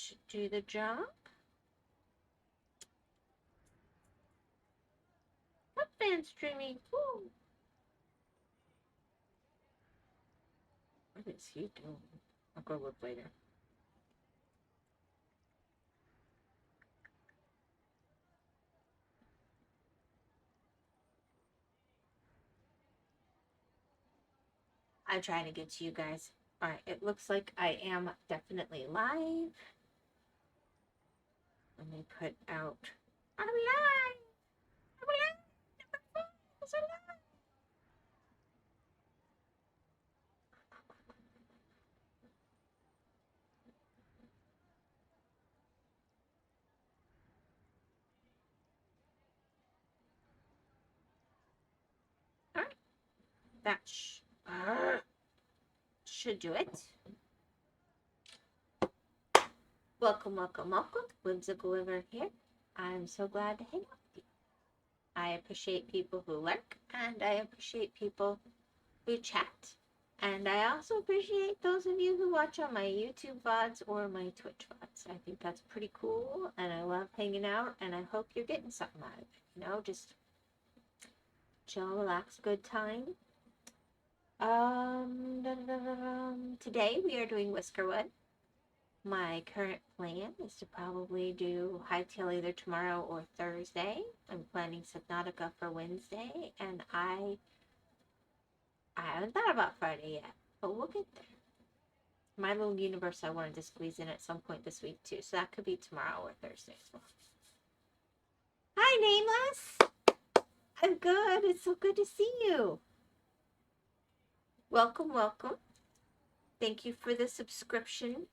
should do the job. What fan streaming? Woo. What is he doing? I'll go look later. I'm trying to get to you guys. Alright, it looks like I am definitely live. Let me put out. Are we live? Are we live? Is it live? Alright. That should do it. Welcome, welcome, welcome. WhymsicalWyvern here. I'm so glad to hang out with you. I appreciate people who lurk, and I appreciate people who chat. And I also appreciate those of you who watch on my YouTube VODs or my Twitch VODs. I think that's pretty cool, and I love hanging out, and I hope you're getting something out of it. You know, just chill, relax, good time. Today we are doing whiskerwood. My current plan is to probably do hightail either tomorrow or Thursday. I'm planning Subnautica for Wednesday, and I haven't thought about Friday yet, but we'll get there. My little universe I wanted to squeeze in at some point this week too, so that could be tomorrow or Thursday as well. Hi, Nameless! I'm good. It's so good to see you. Welcome, welcome. Thank you for the subscription.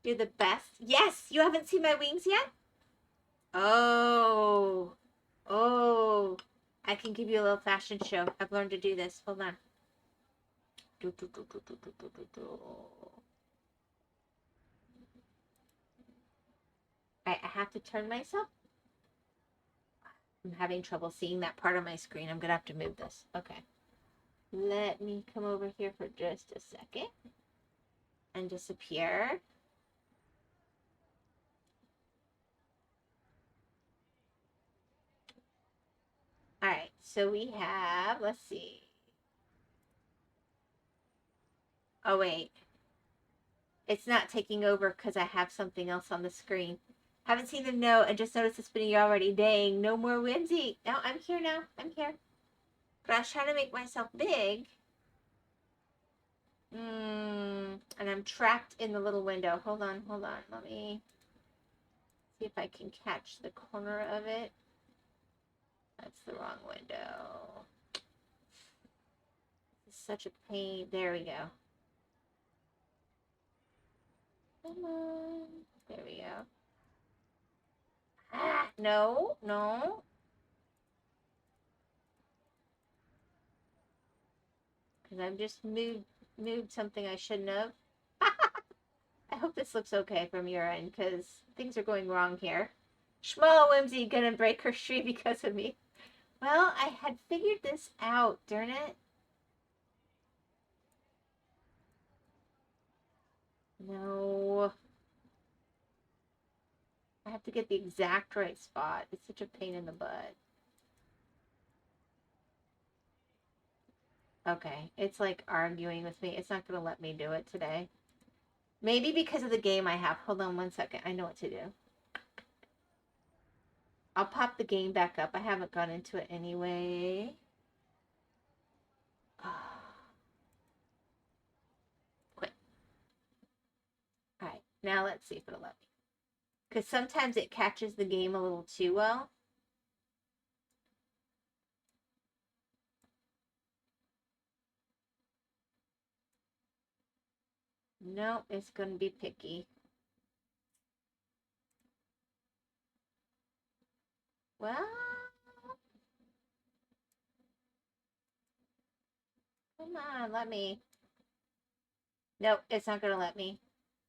You're the best. Yes, you haven't seen my wings yet? Oh. I can give you a little fashion show. I've learned to do this. Hold on. I have to turn myself. I'm having trouble seeing that part of my screen. I'm going to have to move this. Okay. Let me come over here for just a second and disappear. All right, so we have, let's see. Oh, wait. It's not taking over because I have something else on the screen. Haven't seen the note and just noticed it's been a year already. Dang, no more Whimsy. No, I'm here now. I'm here. But I was trying to make myself big. And I'm trapped in the little window. Hold on. Let me see if I can catch the corner of it. That's the wrong window. It's such a pain. There we go. Come on. There we go. Ah, no. Because I've just moved something I shouldn't have. I hope this looks okay from your end, because things are going wrong here. Schmo Whimsy gonna break her stream because of me. Well, I had figured this out, darn it. No. I have to get the exact right spot. It's such a pain in the butt. Okay, it's like arguing with me. It's not gonna let me do it today. Maybe because of the game I have. Hold on one second. I know what to do. I'll pop the game back up. I haven't gone into it anyway. Quit. Alright, now let's see if it'll let me. Because sometimes it catches the game a little too well. Nope, it's going to be picky. Well, come on, let me. Nope, it's not going to let me.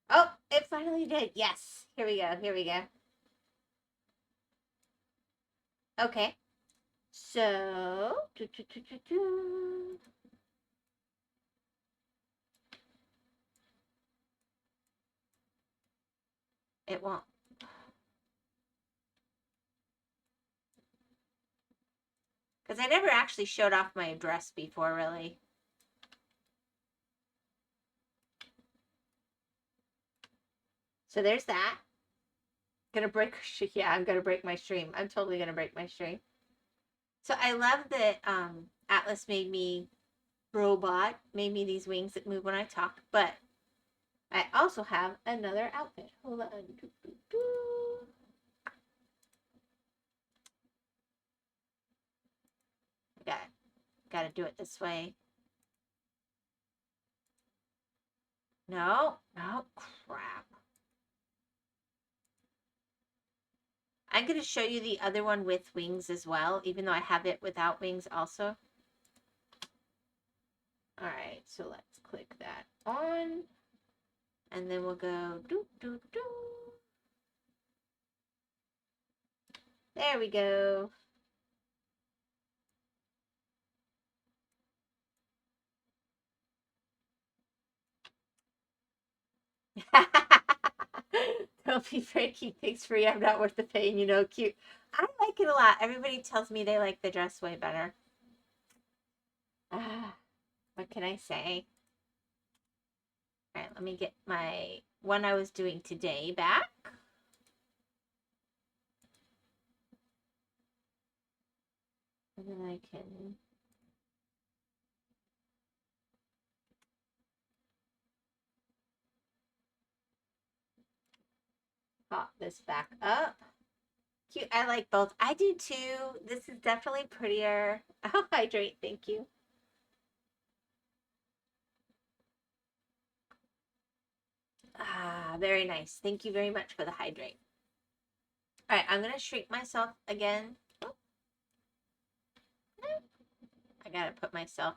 Oh, it finally did. Yes. Here we go. Okay. So, It won't. Because I never actually showed off my dress before, really. So there's that. Gonna break, yeah, I'm gonna break my stream. I'm totally gonna break my stream. So I love that Atlas made me these wings that move when I talk, but I also have another outfit. Hold on. Gotta do it this way. No, crap. I'm going to show you the other one with wings as well, even though I have it without wings also. All right, so let's click that on. And then we'll go doo, doo, doo. There we go. Don't be freaky. Thanks for I'm not worth the pain, you know, cute. I like it a lot. Everybody tells me they like the dress way better. What can I say? All right, let me get my one I was doing today back. And then I can pop this back up. Cute. I like both. I do too. This is definitely prettier. I'll hydrate. Thank you. Ah, very nice. Thank you very much for the hydrate. All right, I'm going to shrink myself again. Oh. I got to put myself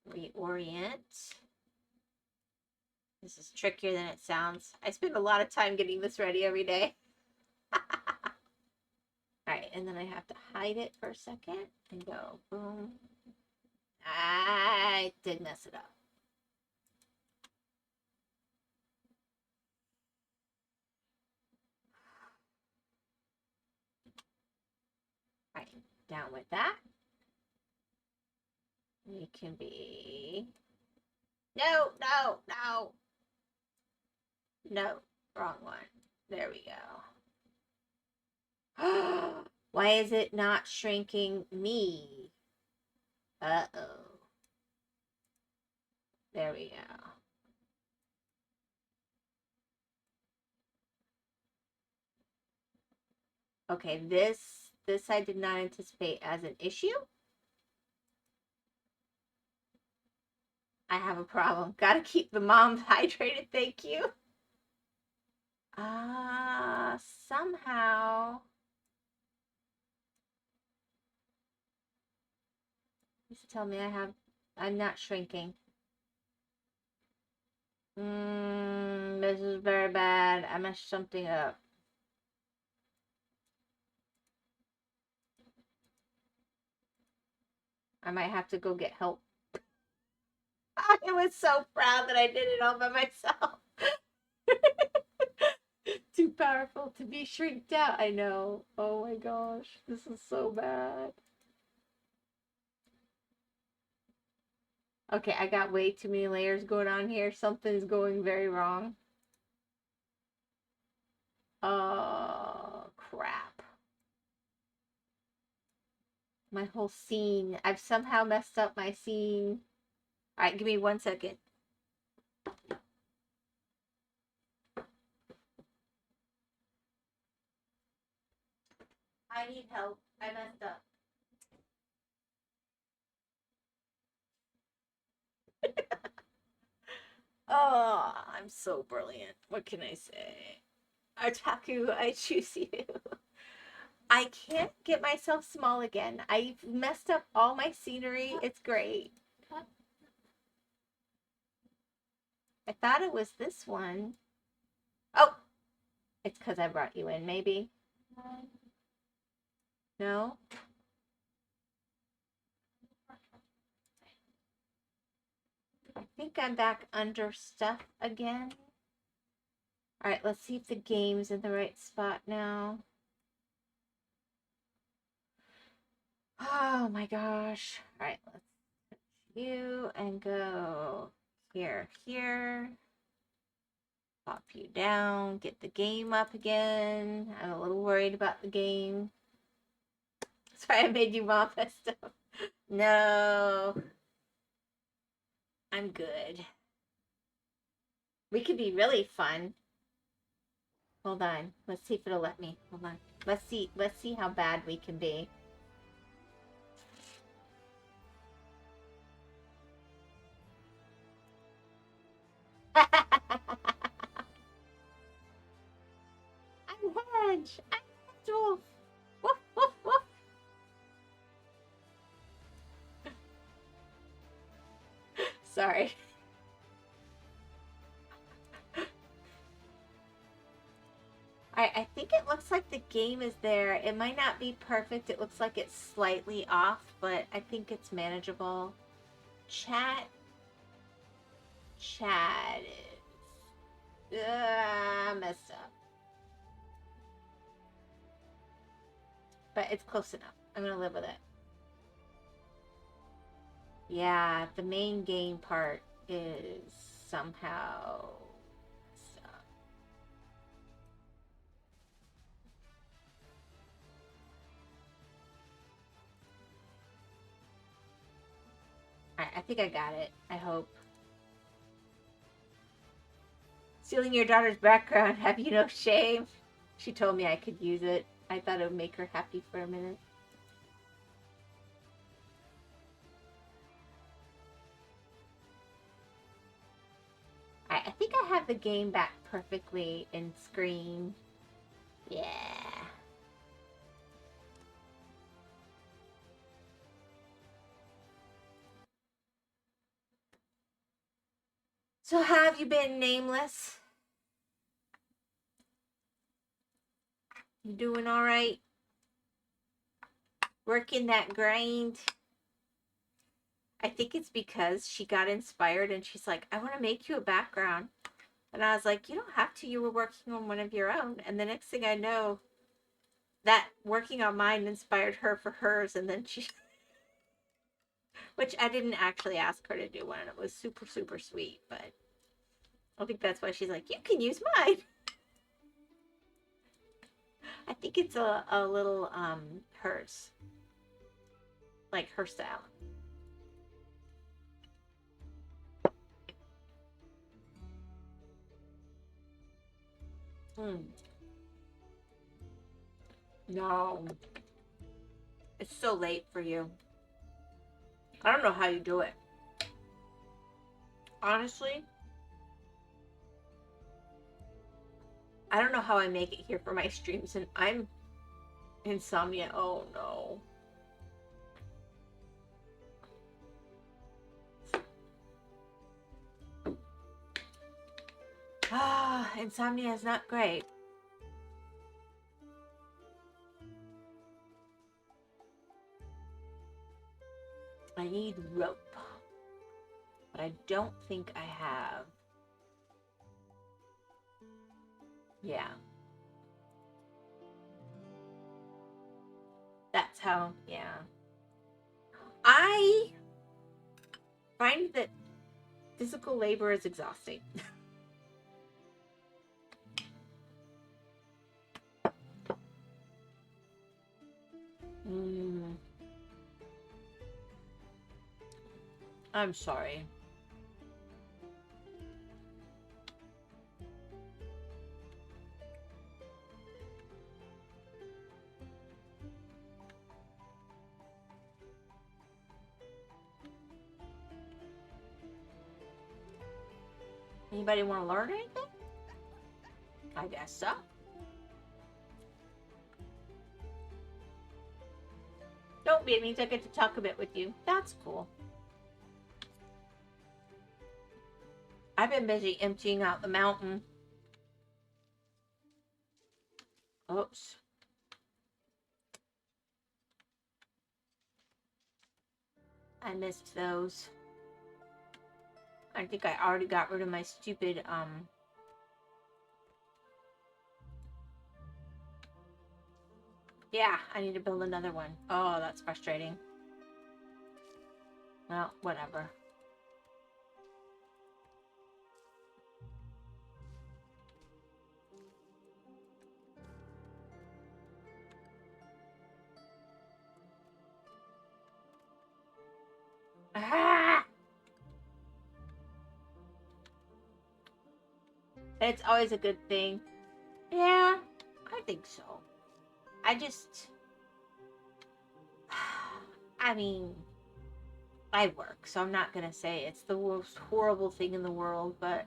reorient. This is trickier than it sounds. I spend a lot of time getting this ready every day. All right, and then I have to hide it for a second and go boom. I did mess it up. All right, down with that. You can be... No, wrong one. There we go. Why is it not shrinking me? Uh-oh. There we go. Okay, this I did not anticipate as an issue. I have a problem. Gotta keep the moms hydrated, thank you. Somehow. Just tell me I'm not shrinking. This is very bad. I messed something up. I might have to go get help. I was so proud that I did it all by myself. Too powerful to be shrinked out. I know. Oh my gosh. This is so bad. Okay, I got way too many layers going on here. Something's going very wrong. Oh, crap. My whole scene. I've somehow messed up my scene. All right, give me 1 second. I need help. I messed up. Oh, I'm so brilliant. What can I say? Artaku, I choose you. I can't get myself small again. I've messed up all my scenery. It's great. I thought it was this one. Oh, it's because I brought you in, maybe. No? I think I'm back under stuff again. Alright, let's see if the game's in the right spot now. Oh my gosh. Alright, let's put you and go here, here. Pop you down, get the game up again. I'm a little worried about the game. Sorry I made you mop that stuff. No. I'm good. We could be really fun. Hold on. Let's see if it'll let me. Hold on. Let's see how bad we can be. I'm Hedge. I'm Hedge Wolf. Woof, woof, woof. Sorry. I think it looks like the game is there. It might not be perfect. It looks like it's slightly off, but I think it's manageable. Chat is messed up. But it's close enough. I'm gonna live with it. Yeah, the main game part is somehow stuck. Alright, I think I got it. I hope. Stealing your daughter's background, have you no shame? She told me I could use it. I thought it would make her happy for a minute. I think I have the game back perfectly in screen. Yeah. So have you been nameless? You doing all right? Working that grind? I think it's because she got inspired and she's like, I want to make you a background. And I was like, you don't have to. You were working on one of your own. And the next thing I know, that working on mine inspired her for hers. And then she, which I didn't actually ask her to do one. It was super, super sweet. But I think that's why she's like, you can use mine. I think it's a little hers. Like her style. No. It's so late for you. I don't know how you do it. Honestly, I don't know how I make it here for my streams, and I'm insomnia. Oh no. Ah, insomnia is not great. I need rope, but I don't think I have. Yeah. That's how, yeah. I find that physical labor is exhausting. I'm sorry. Anybody want to learn anything? I guess so. Don't be, it means I get to talk a bit with you. That's cool. I've been busy emptying out the mountain. Oops. I missed those. I think I already got rid of my stupid, yeah, I need to build another one. Oh, that's frustrating. Well, whatever. Ah! It's always a good thing. Yeah, I think so. I just, I mean, I work, so I'm not gonna say it's the most horrible thing in the world, but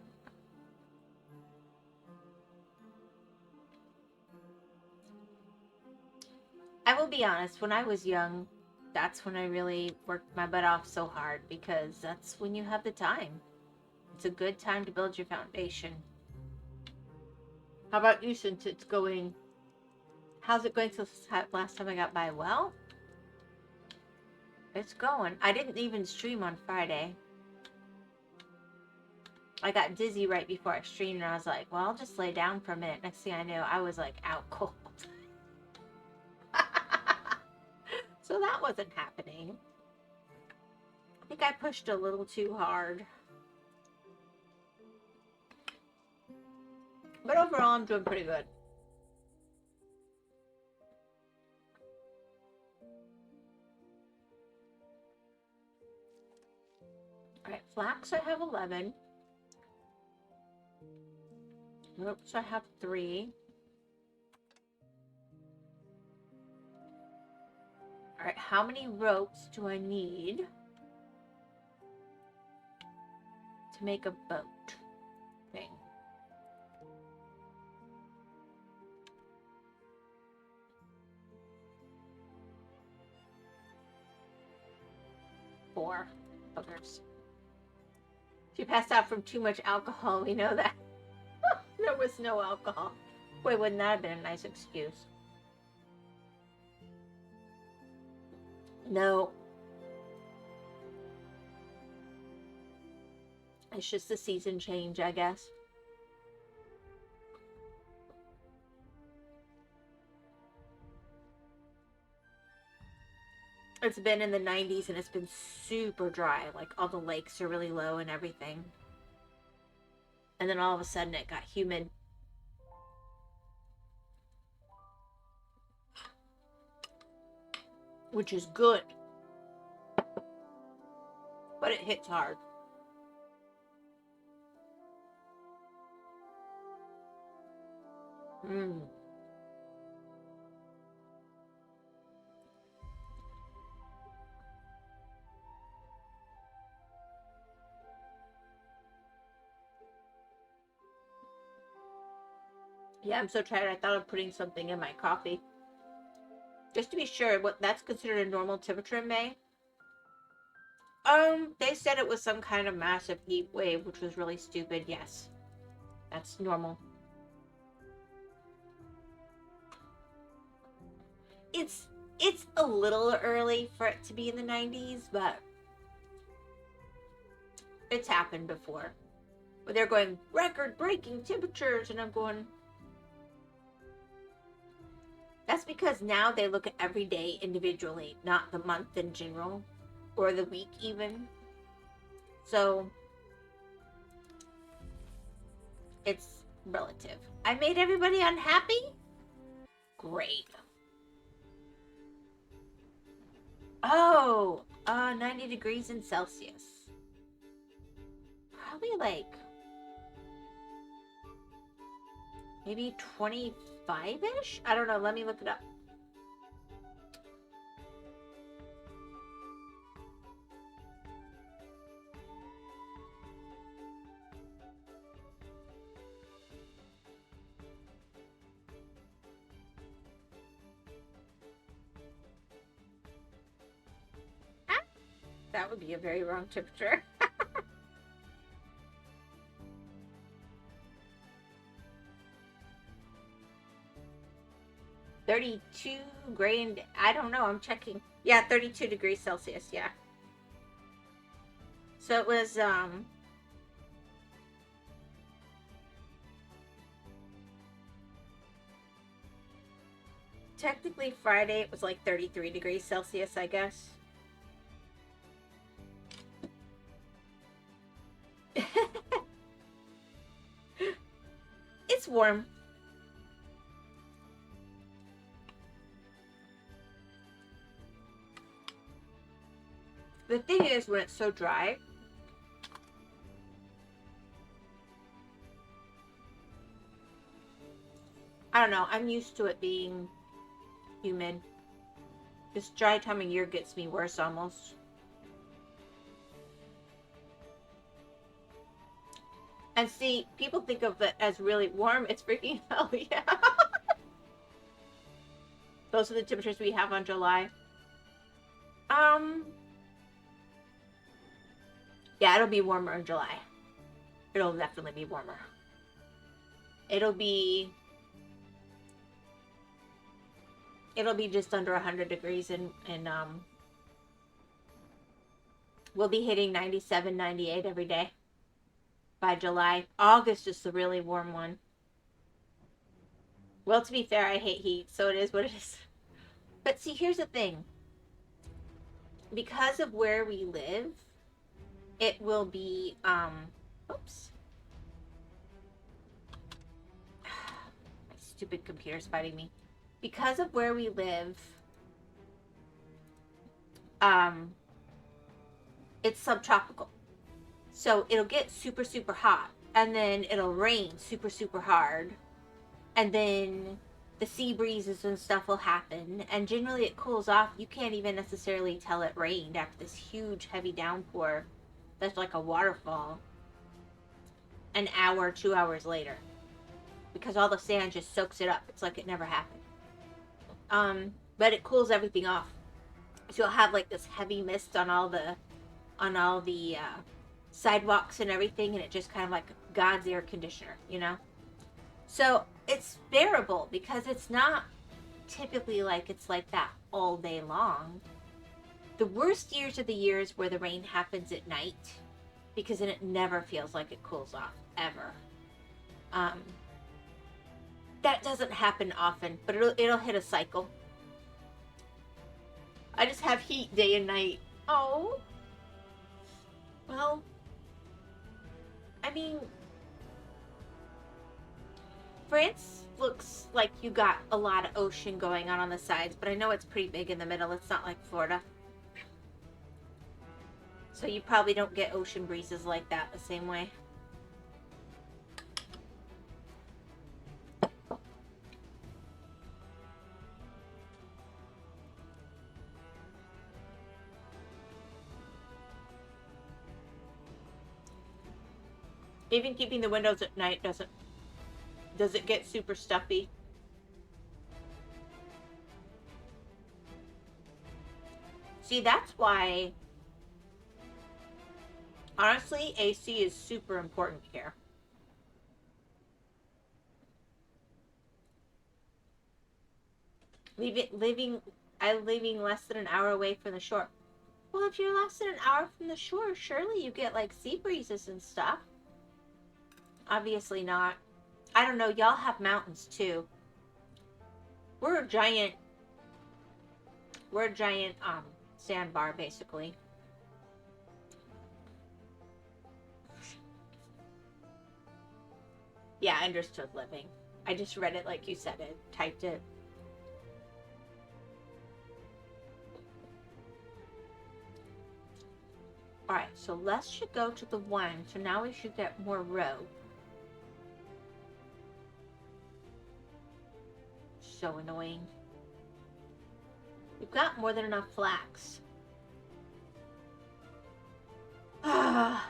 I will be honest, when I was young, that's when I really worked my butt off so hard because that's when you have the time. It's a good time to build your foundation. How about you since it's going? How's it going since last time I got by? Well, it's going. I didn't even stream on Friday. I got dizzy right before I streamed and I was like, well, I'll just lay down for a minute. Next thing I knew, I was like out cold. So that wasn't happening. I think I pushed a little too hard. But overall, I'm doing pretty good. Alright, flax I have 11. Ropes I have 3. Alright, how many ropes do I need to make a boat thing? 4. Boogers. She passed out from too much alcohol, we know that. There was no alcohol. Boy, wouldn't that have been a nice excuse? No. It's just the season change, I guess. It's been in the 90s and it's been super dry. Like all the lakes are really low and everything. And then all of a sudden it got humid. Which is good. But it hits hard. Mmm. Yeah, I'm so tired. I thought of putting something in my coffee. Just to be sure, what that's considered a normal temperature in May. They said it was some kind of massive heat wave, which was really stupid. Yes, that's normal. It's a little early for it to be in the 90s, but it's happened before. Where they're going record-breaking temperatures, and I'm going. That's because now they look at every day individually, not the month in general, or the week even. So it's relative. I made everybody unhappy? Great. Oh, 90 degrees in Celsius. Probably like maybe 25-ish? I don't know. Let me look it up. Ah, that would be a very wrong temperature. 32 grand. I don't know. I'm checking. Yeah, 32 degrees Celsius. Yeah. So it was technically Friday it was like 33 degrees Celsius, I guess. It's warm. The thing is, when it's so dry, I don't know, I'm used to it being humid. This dry time of year gets me worse almost. And see, people think of it as really warm. It's freaking hell, yeah. Those are the temperatures we have on July. Yeah, it'll be warmer in July. It'll definitely be warmer. It'll be just under 100 degrees and we'll be hitting 97, 98 every day by July. August is the really warm one. Well, to be fair, I hate heat, so it is what it is. But see, here's the thing. Because of where we live, it will be, oops. My stupid computer's fighting me. Because of where we live, it's subtropical. So it'll get super, super hot. And then it'll rain super, super hard. And then the sea breezes and stuff will happen. And generally it cools off. You can't even necessarily tell it rained after this huge, heavy downpour. That's like a waterfall. An hour, 2 hours later. Because all the sand just soaks it up. It's like it never happened. But it cools everything off. So you'll have like this heavy mist on all the sidewalks and everything, and it just kind of like God's air conditioner, you know? So it's bearable because it's not typically like it's like that all day long. The worst years are the years where the rain happens at night, because then it never feels like it cools off, ever. That doesn't happen often, but it'll hit a cycle. I just have heat day and night. Oh. Well, I mean, France looks like you got a lot of ocean going on the sides, but I know it's pretty big in the middle. It's not like Florida. So you probably don't get ocean breezes like that the same way. Even keeping the windows at night does it get super stuffy? See, that's why, honestly, AC is super important here. Living less than an hour away from the shore. Well, if you're less than an hour from the shore, surely you get like sea breezes and stuff. Obviously not. I don't know, y'all have mountains too. We're a giant sandbar, basically. Yeah, understood living. I just read it like you said it, typed it. Alright, so Les should go to the 1, so now we should get more rope. So annoying. We've got more than enough flax. I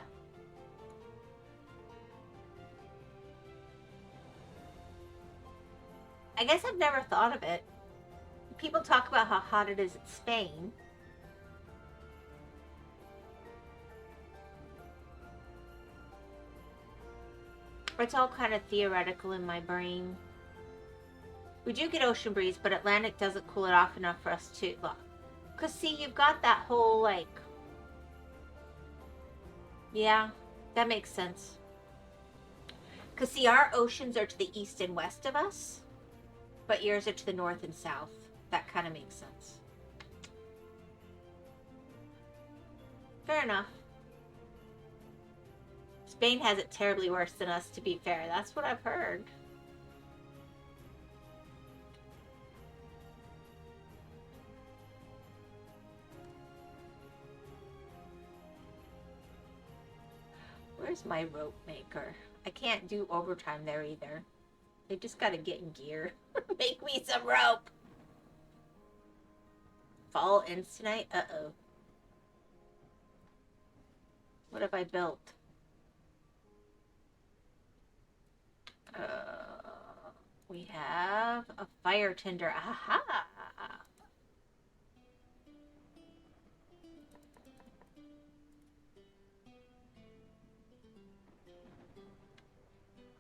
guess I've never thought of it. People talk about how hot it is in Spain. It's all kind of theoretical in my brain. We do get ocean breeze, but Atlantic doesn't cool it off enough for us to look. Because see, you've got that whole like... Yeah, that makes sense. Because see, our oceans are to the east and west of us. But yours are to the north and south. That kind of makes sense. Fair enough. Spain has it terribly worse than us, to be fair. That's what I've heard. Where's my rope maker? I can't do overtime there either. They just gotta get in gear. Make me some rope! Fall ends tonight? Uh-oh. What have I built? We have a fire tinder. Aha!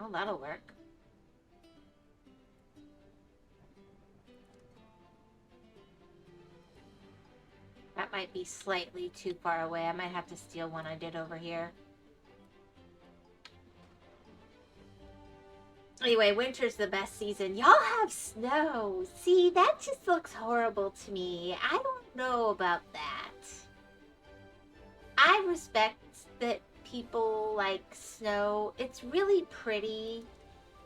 Oh, that'll work. That might be slightly too far away. I might have to steal one I did over here. Anyway, winter's the best season. Y'all have snow. See, that just looks horrible to me. I don't know about that. I respect that people like snow. It's really pretty.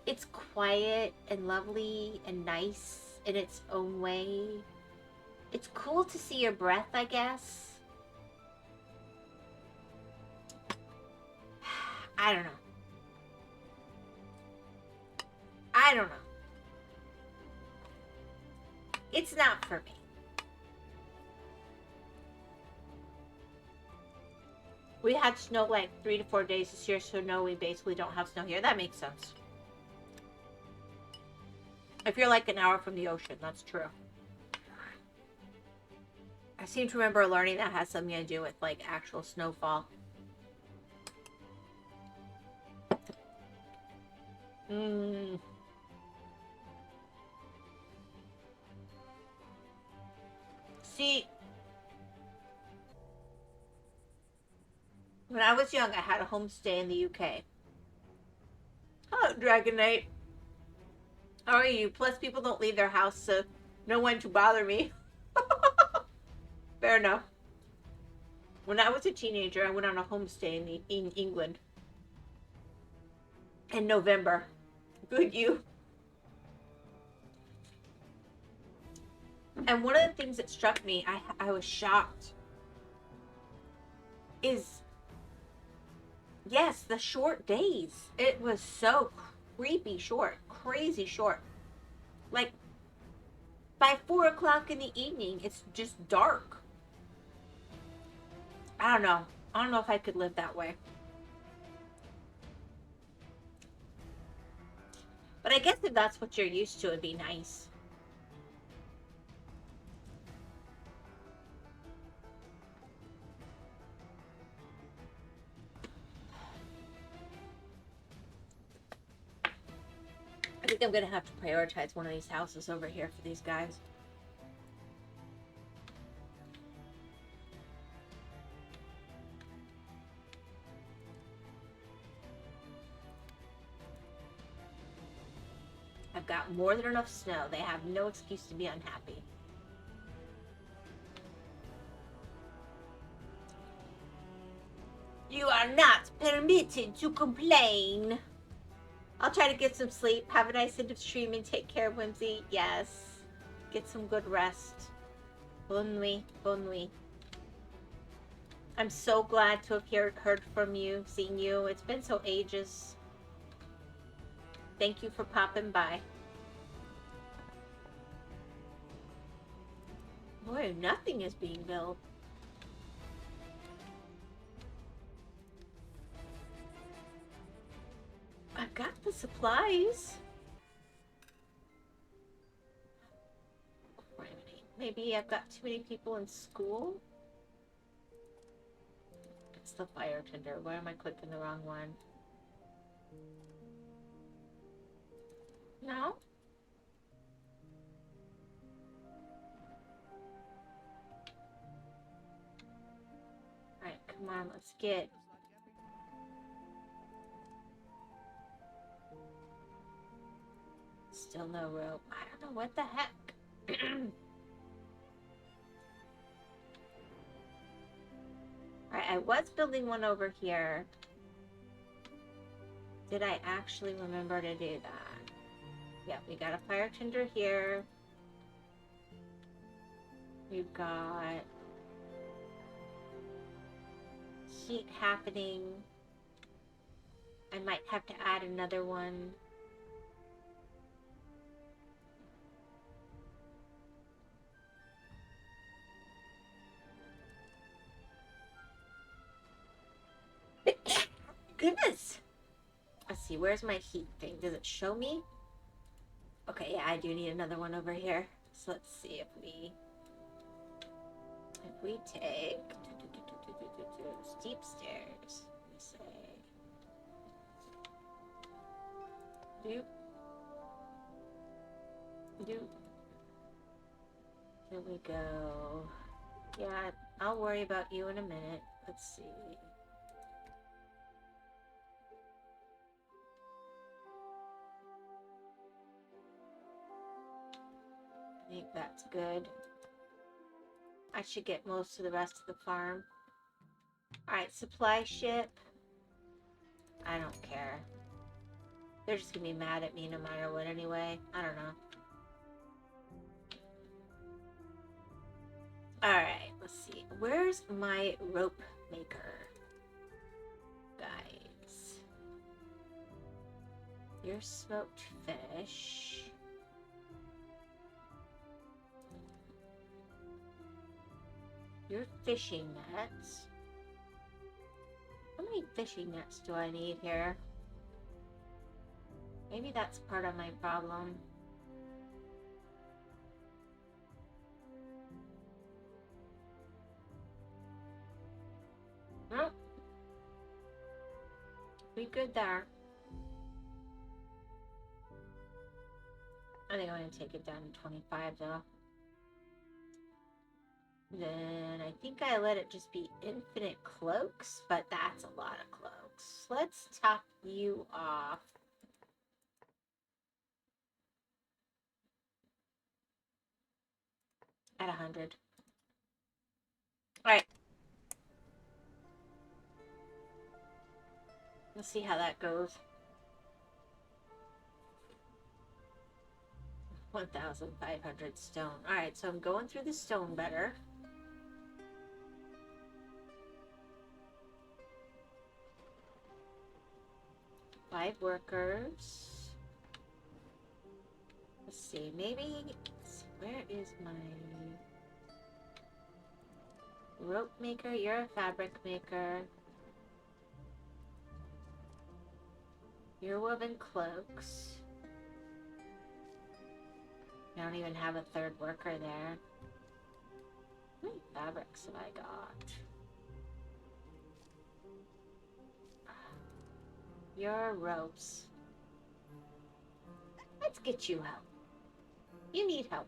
It's quiet and lovely and nice in its own way. It's cool to see your breath, I guess. I don't know. I don't know. It's not for me. We had snow like 3 to 4 days this year, so no, we basically don't have snow here. That makes sense. If you're like an hour from the ocean, that's true. I seem to remember learning that has something to do with like actual snowfall. See, when I was young, I had a homestay in the UK. Hello, Dragon Knight. How are you? Plus, people don't leave their house, so no one to bother me. Fair enough. When I was a teenager, I went on a homestay in England. In November. Good you. And one of the things that struck me, I was shocked, is, yes, the short days. It was so creepy short. Crazy short. Like, by 4 o'clock in the evening, it's just dark. I don't know. I don't know if I could live that way. But I guess if that's what you're used to, it'd be nice. I think I'm going to have to prioritize one of these houses over here for these guys. I've got more than enough snow. They have no excuse to be unhappy. You are not permitted to complain. I'll try to get some sleep, have a nice end of stream, and take care of Whimsy. Yes. Get some good rest. Bonne nuit. Bonne nuit. I'm so glad to have heard from you, seen you. It's been so ages. Thank you for popping by. Boy, nothing is being built. I've got the supplies. Maybe I've got too many people in school. It's the fire tender. Why am I clicking the wrong one? No? Alright, come on, let's get... Still no rope. I don't know what the heck. Alright, I was building one over here. Did I actually remember to do that? Yeah, we got a fire tinder here. We've got heat happening. I might have to add another one. Goodness! Let's see, where's my heat thing? Does it show me? Okay, yeah, I do need another one over here. So let's see if we take steep stairs. Let's say doop doop. Here we go. Yeah, I'll worry about you in a minute. Let's see. I think that's good. I should get most of the rest of the farm. Alright, supply ship. I don't care. They're just gonna be mad at me no matter what anyway. I don't know. Alright, let's see. Where's my rope maker? Guys. Your smoked fish. Your fishing nets. How many fishing nets do I need here? Maybe that's part of my problem. Nope. We good there. I think I'm going to take it down to 25 though. Then I think I let it just be infinite cloaks, but that's a lot of cloaks. Let's top you off. At 100. Alright. Let's see how that goes. 1,500 stone. Alright, so I'm going through the stone better. Five workers. Let's see, maybe... Where is my... rope maker? You're a fabric maker. You're woven cloaks. I don't even have a third worker there. How many fabrics have I got? Your ropes. Let's get you help. You need help.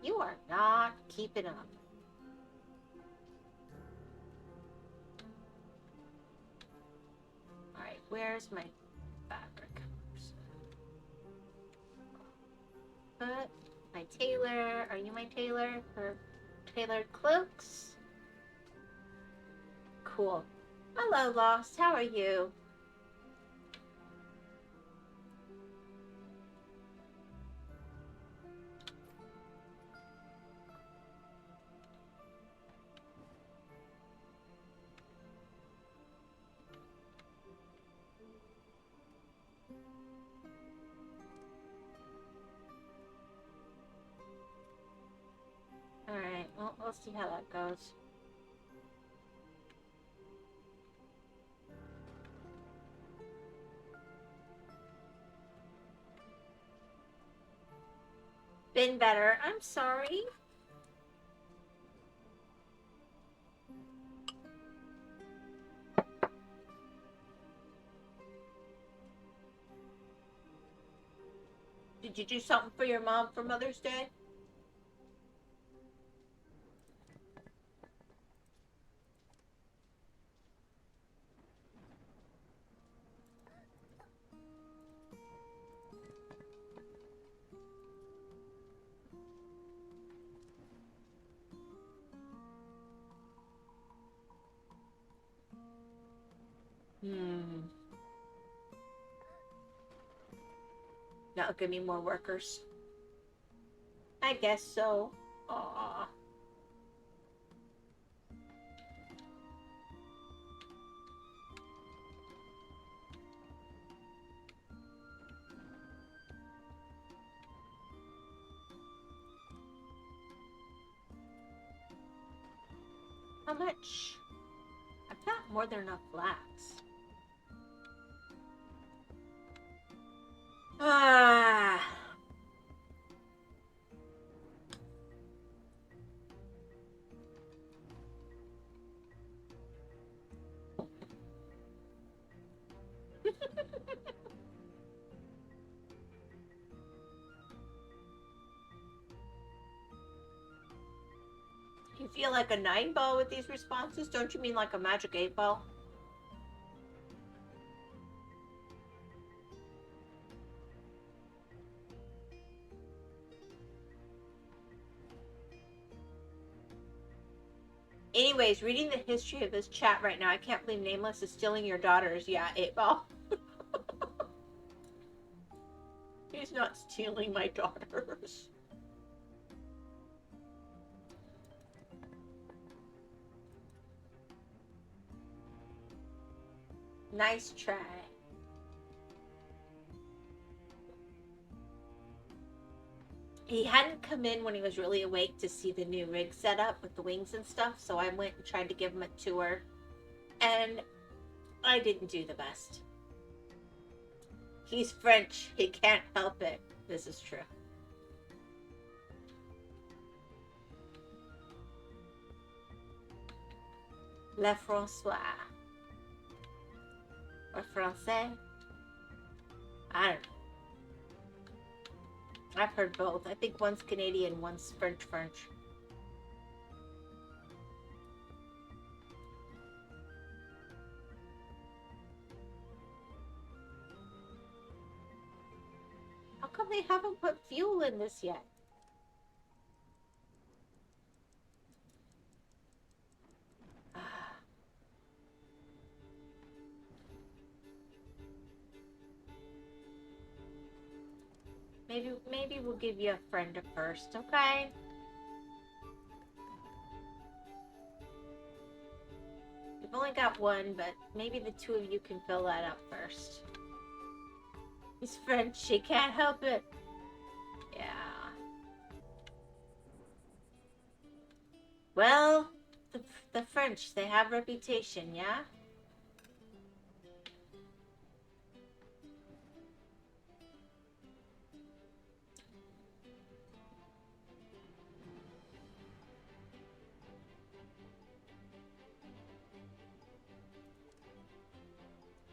You are not keeping up. Alright, where's my fabric? But my tailor, are you my tailor for tailored cloaks? Cool. Hello, Lost. How are you? Alright, well, we'll see how that goes. Been better. I'm sorry. Did you do something for your mom for Mother's Day? That'll give me more workers. I guess so. Aww. How much? I've got more than enough flax. Ah. You feel like a 9 ball with these responses? Don't you mean like a magic 8 ball? Anyways, reading the history of this chat right now, I can't believe Nameless is stealing your daughters. Yeah, 8 ball. He's not stealing my daughters. Nice try. He hadn't come in when he was really awake to see the new rig set up with the wings and stuff, so I went and tried to give him a tour, and I didn't do the best. He's French. He can't help it. This is true. Le François. Or Francais. I don't know. I've heard both. I think one's Canadian, one's French. How come they haven't put fuel in this yet? Maybe we'll give you a friend first, okay? We've only got one, but maybe the two of you can fill that up first. He's French, he can't help it. Yeah. Well, the French, they have reputation, yeah?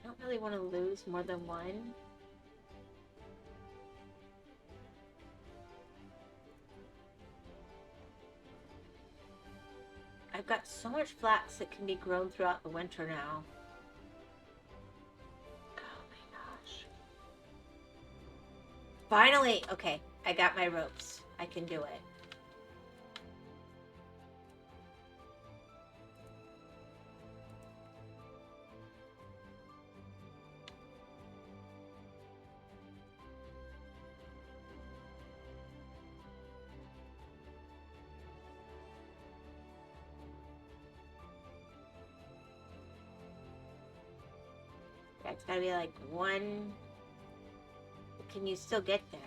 I don't really want to lose more than one. I've got so much flax that can be grown throughout the winter now. Oh my gosh. Finally! Okay, I got my ropes. I can do it. It's gotta be like one. Can you still get there?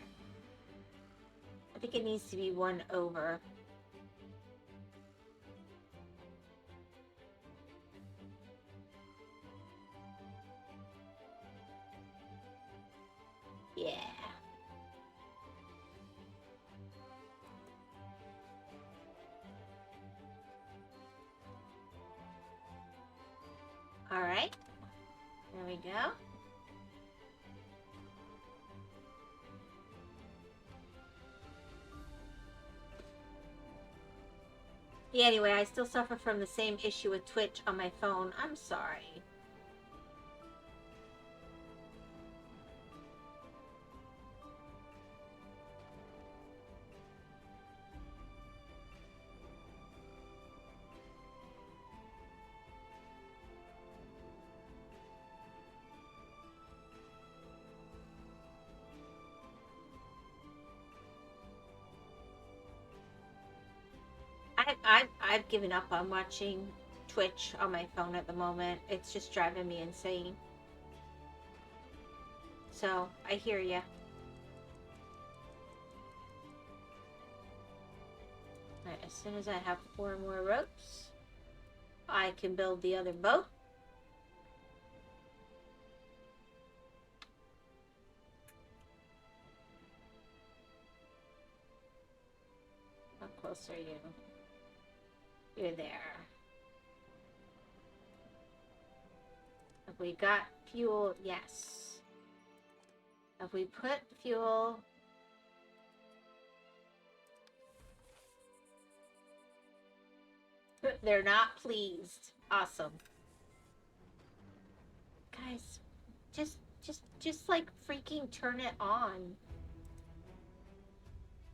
I think it needs to be one over. Yeah. All right. There we go. Yeah, anyway, I still suffer from the same issue with Twitch on my phone. I'm sorry. I've given up on watching Twitch on my phone at the moment. It's just driving me insane. So, I hear ya. Alright, as soon as I have 4 more ropes, I can build the other boat. How close are you? You're there. Have we got fuel? Yes. Have we put fuel? They're not pleased. Awesome. Guys, just like freaking turn it on.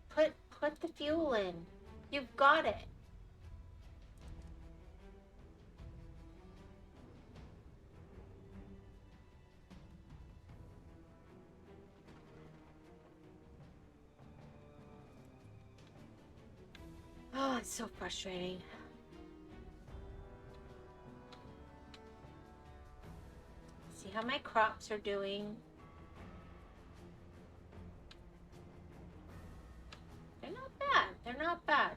Put the fuel in. You've got it. Oh, it's so frustrating. See how my crops are doing. They're not bad. They're not bad.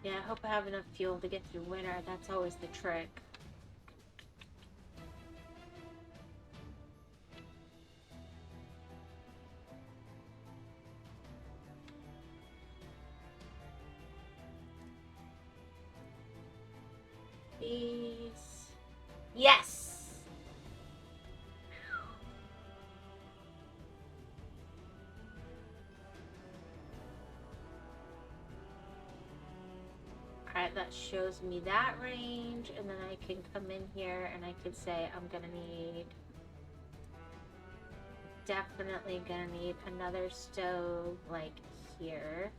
Yeah, I hope I have enough fuel to get through winter. That's always the trick. These. Yes! Alright, that shows me that range, and then I can come in here and I could say I'm gonna need, definitely gonna need another stove like here.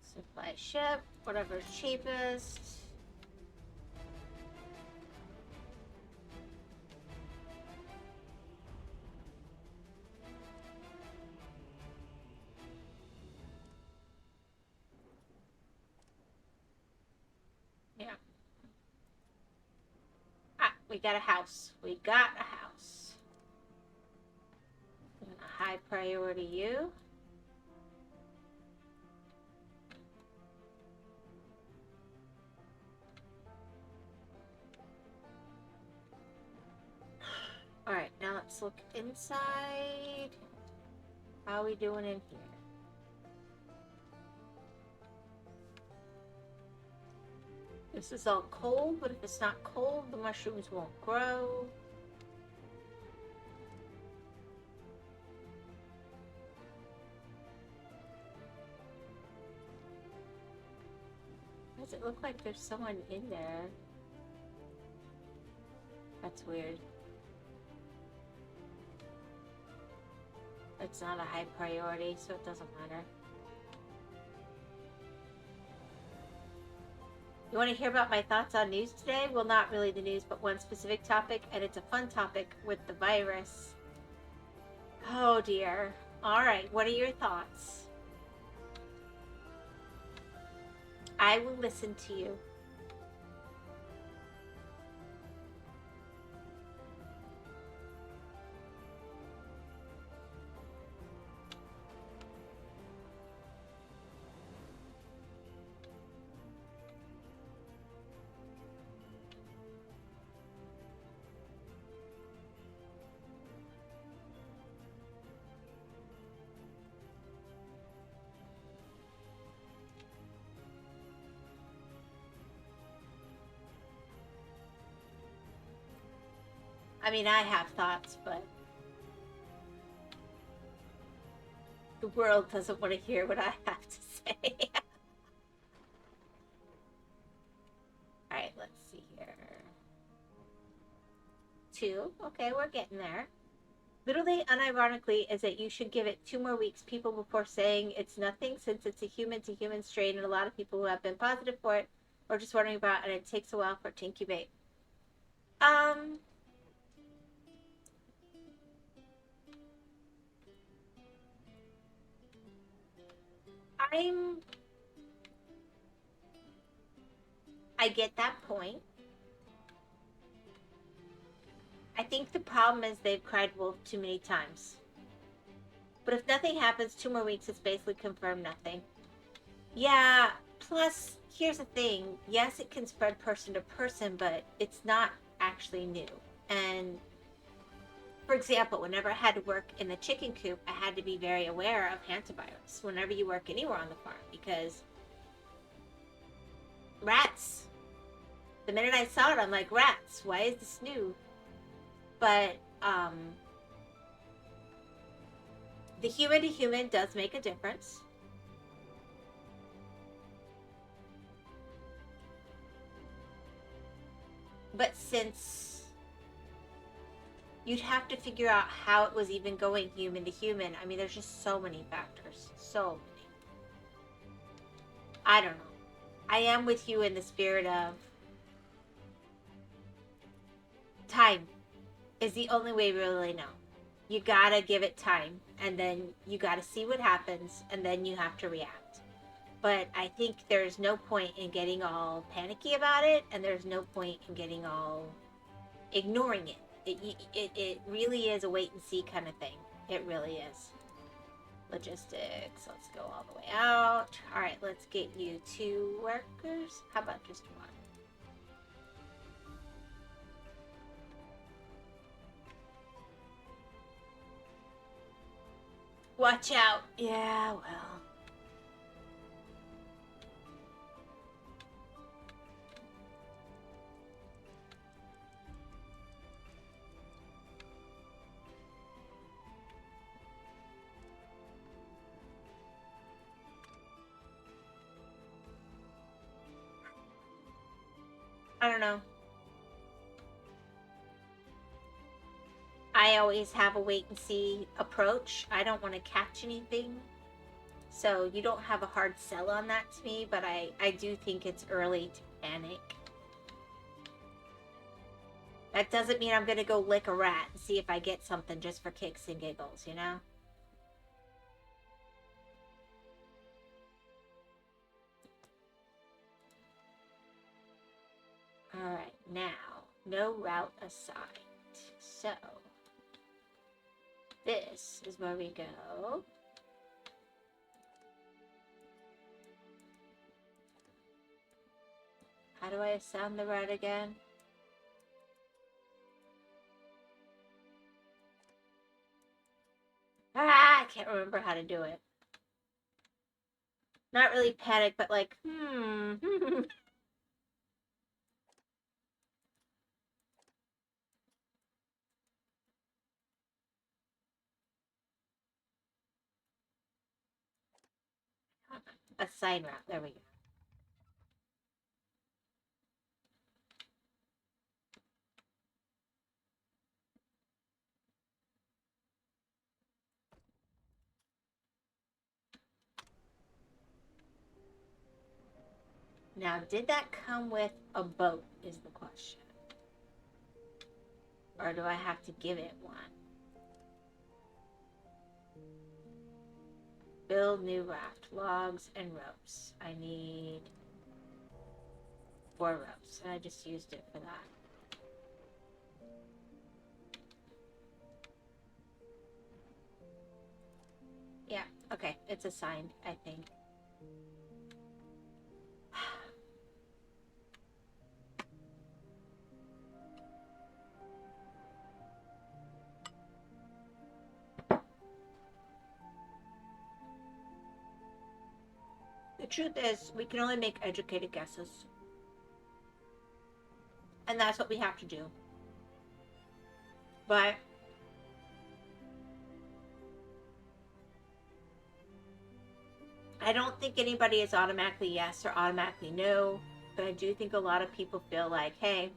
Supply ship, whatever's cheapest. Yeah. Ah, we got a house. We got a house. I'm gonna high priority you. Alright, now let's look inside. How are we doing in here? This is all cold, but if it's not cold, the mushrooms won't grow. Does it look like there's someone in there? That's weird. It's not a high priority, so it doesn't matter. You want to hear about my thoughts on news today? Well, not really the news, but one specific topic, and it's a fun topic with the virus. Oh dear. Alright, what are your thoughts? I will listen to you. I mean, I have thoughts, but The world doesn't want to hear what I have to say. Alright, let's see here. 2. Okay, we're getting there. Literally, unironically, is that you should give it 2 more weeks, people, before saying it's nothing, since it's a human-to-human strain, and a lot of people who have been positive for it are just wondering about, and it takes a while for it to incubate. I get that point. I think the problem is they've cried wolf too many times. But if nothing happens, 2 more weeks, it's basically confirmed nothing. Yeah, plus, here's the thing. Yes, it can spread person to person, but it's not actually new. And, for example, whenever I had to work in the chicken coop, I had to be very aware of hantavirus whenever you work anywhere on the farm, because rats. The minute I saw it, I'm like, rats, why is this new? But, the human to human does make a difference. But since you'd have to figure out how it was even going human to human, I mean, there's just so many factors. So many. I don't know. I am with you in the spirit of time is the only way we really know. You gotta give it time, and then you gotta see what happens, and then you have to react. But I think there's no point in getting all panicky about it, and there's no point in getting all ignoring it. It really is a wait and see kind of thing. It really is. Logistics. Let's go all the way out. All right, let's get you 2 workers. How about just 1? Watch out. Yeah, well. I don't know. I always have a wait and see approach. I don't want to catch anything. So you don't have a hard sell on that to me, but I do think it's early to panic. That doesn't mean I'm going to go lick a rat and see if I get something just for kicks and giggles, you know? Alright, now, no route assigned. So, this is where we go. How do I assign the route again? I can't remember how to do it. Not really panic, but like, assign route. There we go. Now, did that come with a boat is the question. Or do I have to give it one? Build new raft, logs, and ropes. I need 4 ropes, and I just used it for that. Yeah, okay, it's assigned, I think. The truth is, we can only make educated guesses. And that's what we have to do. But I don't think anybody is automatically yes or automatically no, but I do think a lot of people feel like, hey,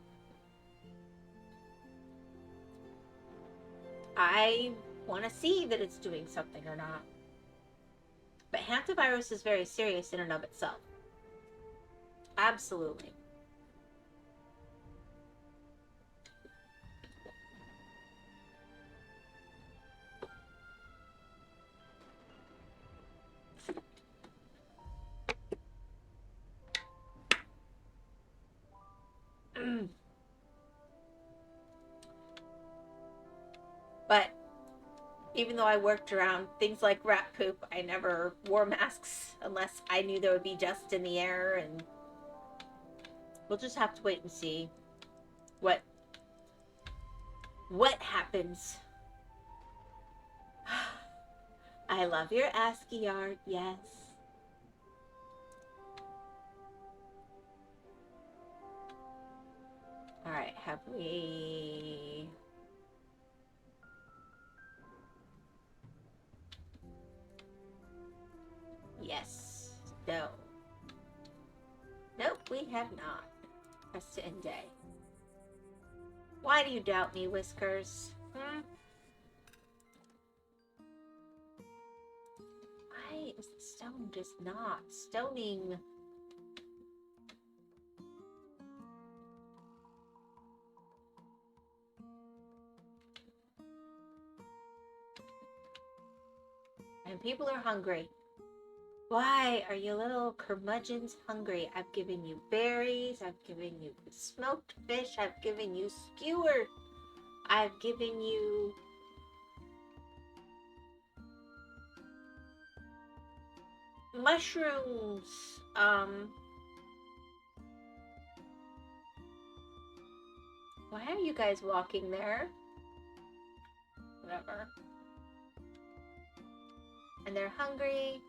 I want to see that it's doing something or not. But hantavirus is very serious in and of itself. Absolutely. But even though I worked around things like rat poop, I never wore masks unless I knew there would be dust in the air, and we'll just have to wait and see what happens. I love your ASCII art, yes. All right, have we... Yes. No. Nope, we have not. Press to end day. Why do you doubt me, Whiskers? Why is the stone just not stoning? And people are hungry. Why are you little curmudgeons hungry? I've given you berries. I've given you smoked fish. I've given you skewer. I've given you... mushrooms. Why are you guys walking there? Whatever. And they're hungry.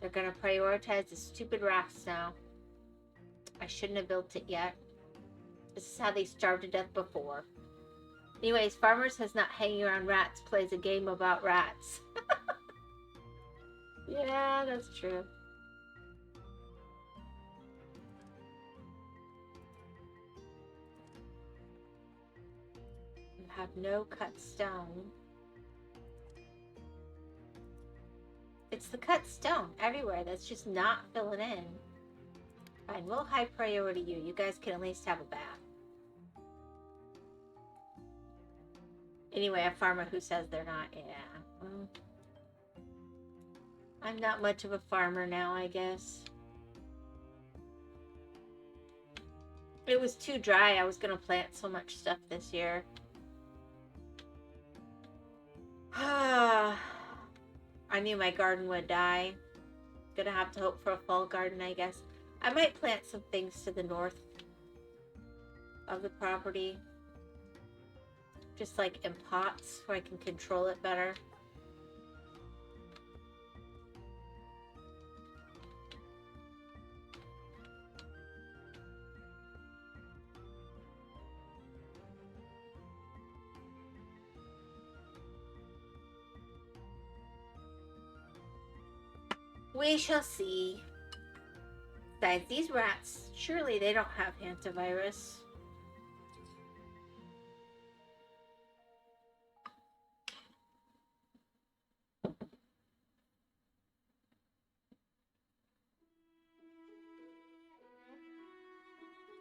They're gonna prioritize the stupid rafts now. I shouldn't have built it yet. This is how they starved to death before. Anyways, Farmers has not hanging around rats, plays a game about rats. Yeah, that's true. You have no cut stone. It's the cut stone everywhere that's just not filling in. Fine, we'll high priority you. You guys can at least have a bath. Anyway, a farmer who says they're not, yeah. Well, I'm not much of a farmer now, I guess. It was too dry. I was going to plant so much stuff this year. I knew my garden would die. Gonna have to hope for a fall garden, I guess. I might plant some things to the north of the property. Just like in pots where I can control it better. We shall see. Besides, these rats, surely they don't have hantavirus.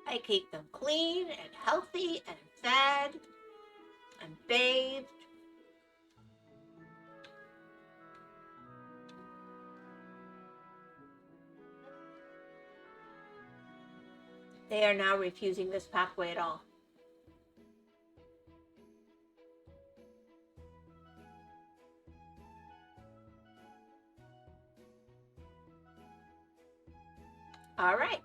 I keep them clean and healthy and fed and bathed. They are now refusing this pathway at all. All right.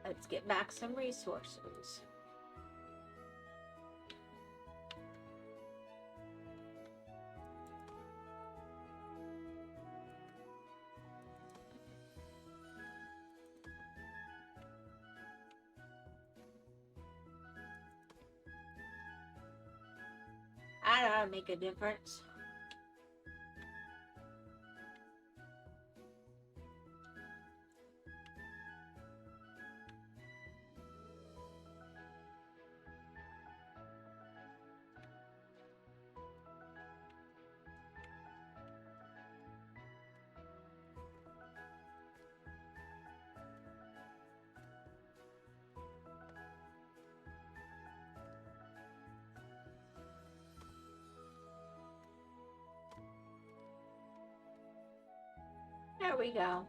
Let's get back some resources. gotta make a difference. There we go.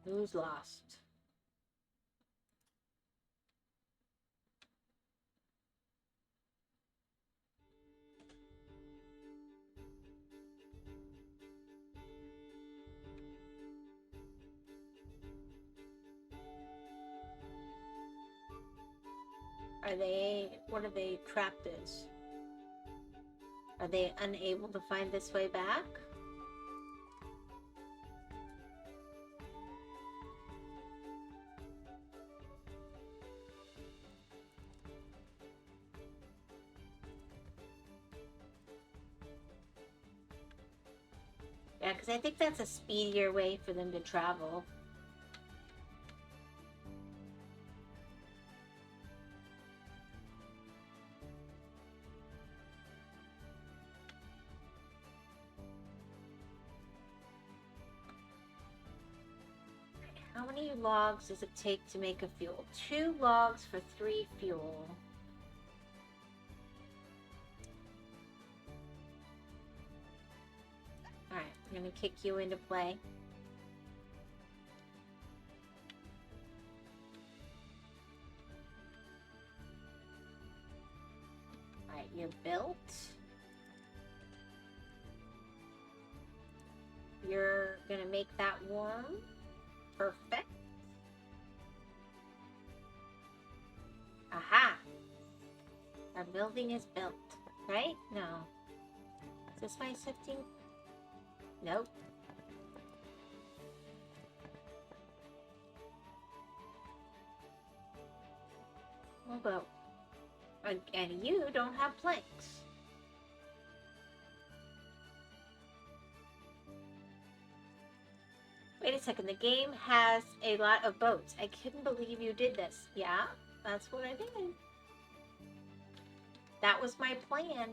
Who's lost? Are they, what are they trapped as? Are they unable to find this way back? Yeah, because I think that's a speedier way for them to travel. How many logs does it take to make a fuel? 2 logs for 3 fuel. Alright, I'm gonna kick you into play. Alright, you're built. You're gonna make that warm. Perfect. Aha! Our building is built, right? No. Is this my sifting? Nope. We'll go. And you don't have planks. Wait a second, the game has a lot of boats. I couldn't believe you did this. Yeah, that's what I did. That was my plan.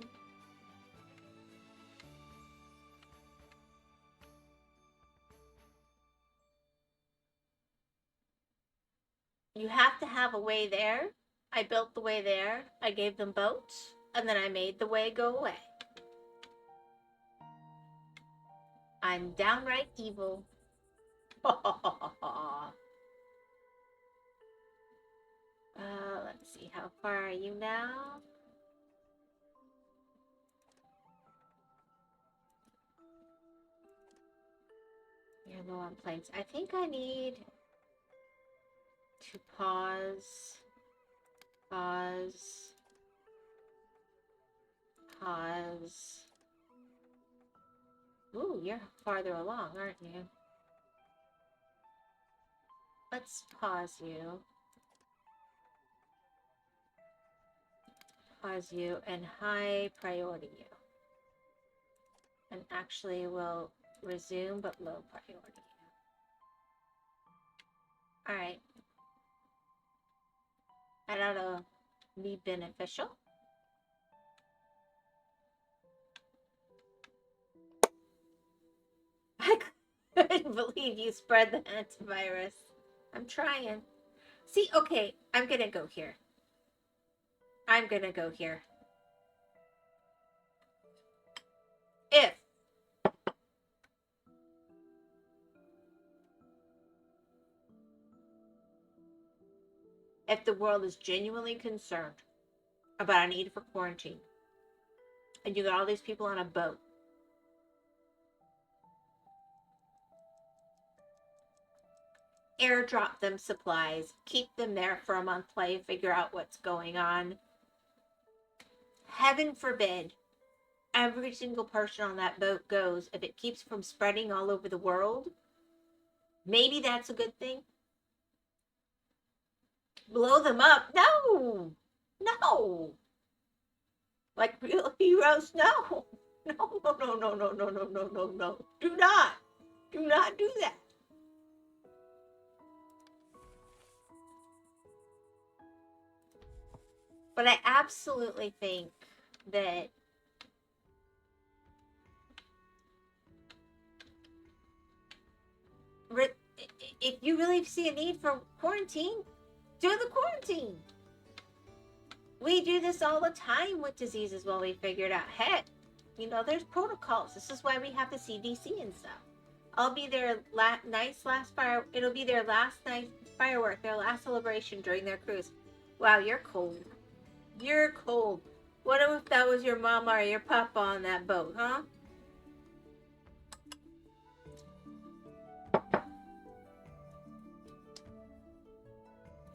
You have to have a way there. I built the way there. I gave them boats. And then I made the way go away. I'm downright evil. Let's see. How far are you now? You're low on planks. I think I need to pause. Ooh, you're farther along, aren't you? Let's pause you. Pause you and high priority you. And actually we'll resume but low priority you. Alright. That ought to be beneficial. I couldn't believe you spread the antivirus. I'm trying. See, okay, I'm gonna go here. I'm gonna go here. If the world is genuinely concerned about a need for quarantine, and you got all these people on a boat, airdrop them supplies, keep them there for a month while you figure out what's going on. Heaven forbid every single person on that boat goes. If it keeps from spreading all over the world, maybe that's a good thing. Blow them up? No! No. Like real heroes, no. No, no, no, no, no, no, no, no, no, no. Do not. Do not do that. But I absolutely think that if you really see a need for quarantine, do the quarantine. We do this all the time with diseases while we figure it out. Heck, you know, there's protocols. This is why we have the CDC and stuff. I'll be their it'll be their last night firework, their last celebration during their cruise. Wow, you're cold. You're cold. What if that was your mama or your papa on that boat, huh?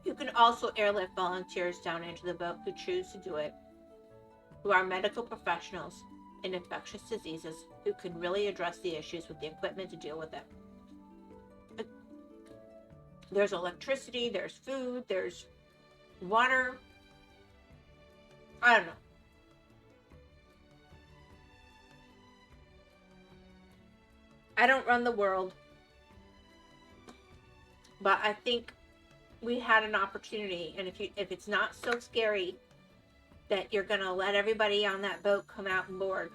You can also airlift volunteers down into the boat who choose to do it, who are medical professionals in infectious diseases who can really address the issues with the equipment to deal with it. There's electricity, there's food, there's water. I don't know. I don't run the world, but I think we had an opportunity, and if it's not so scary that you're gonna let everybody on that boat come out and board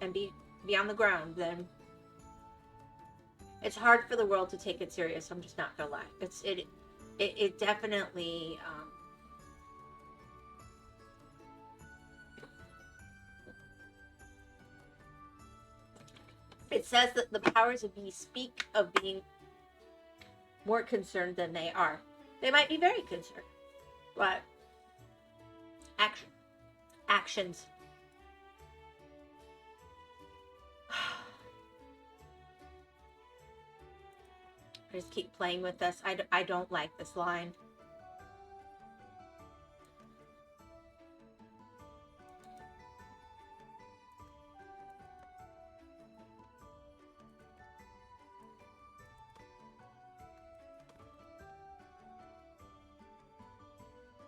and be on the ground, then it's hard for the world to take it serious. I'm just not gonna lie. It definitely it says that the powers that be speak of being more concerned than they are. They might be very concerned, but actions. I just keep playing with this. I don't like this line.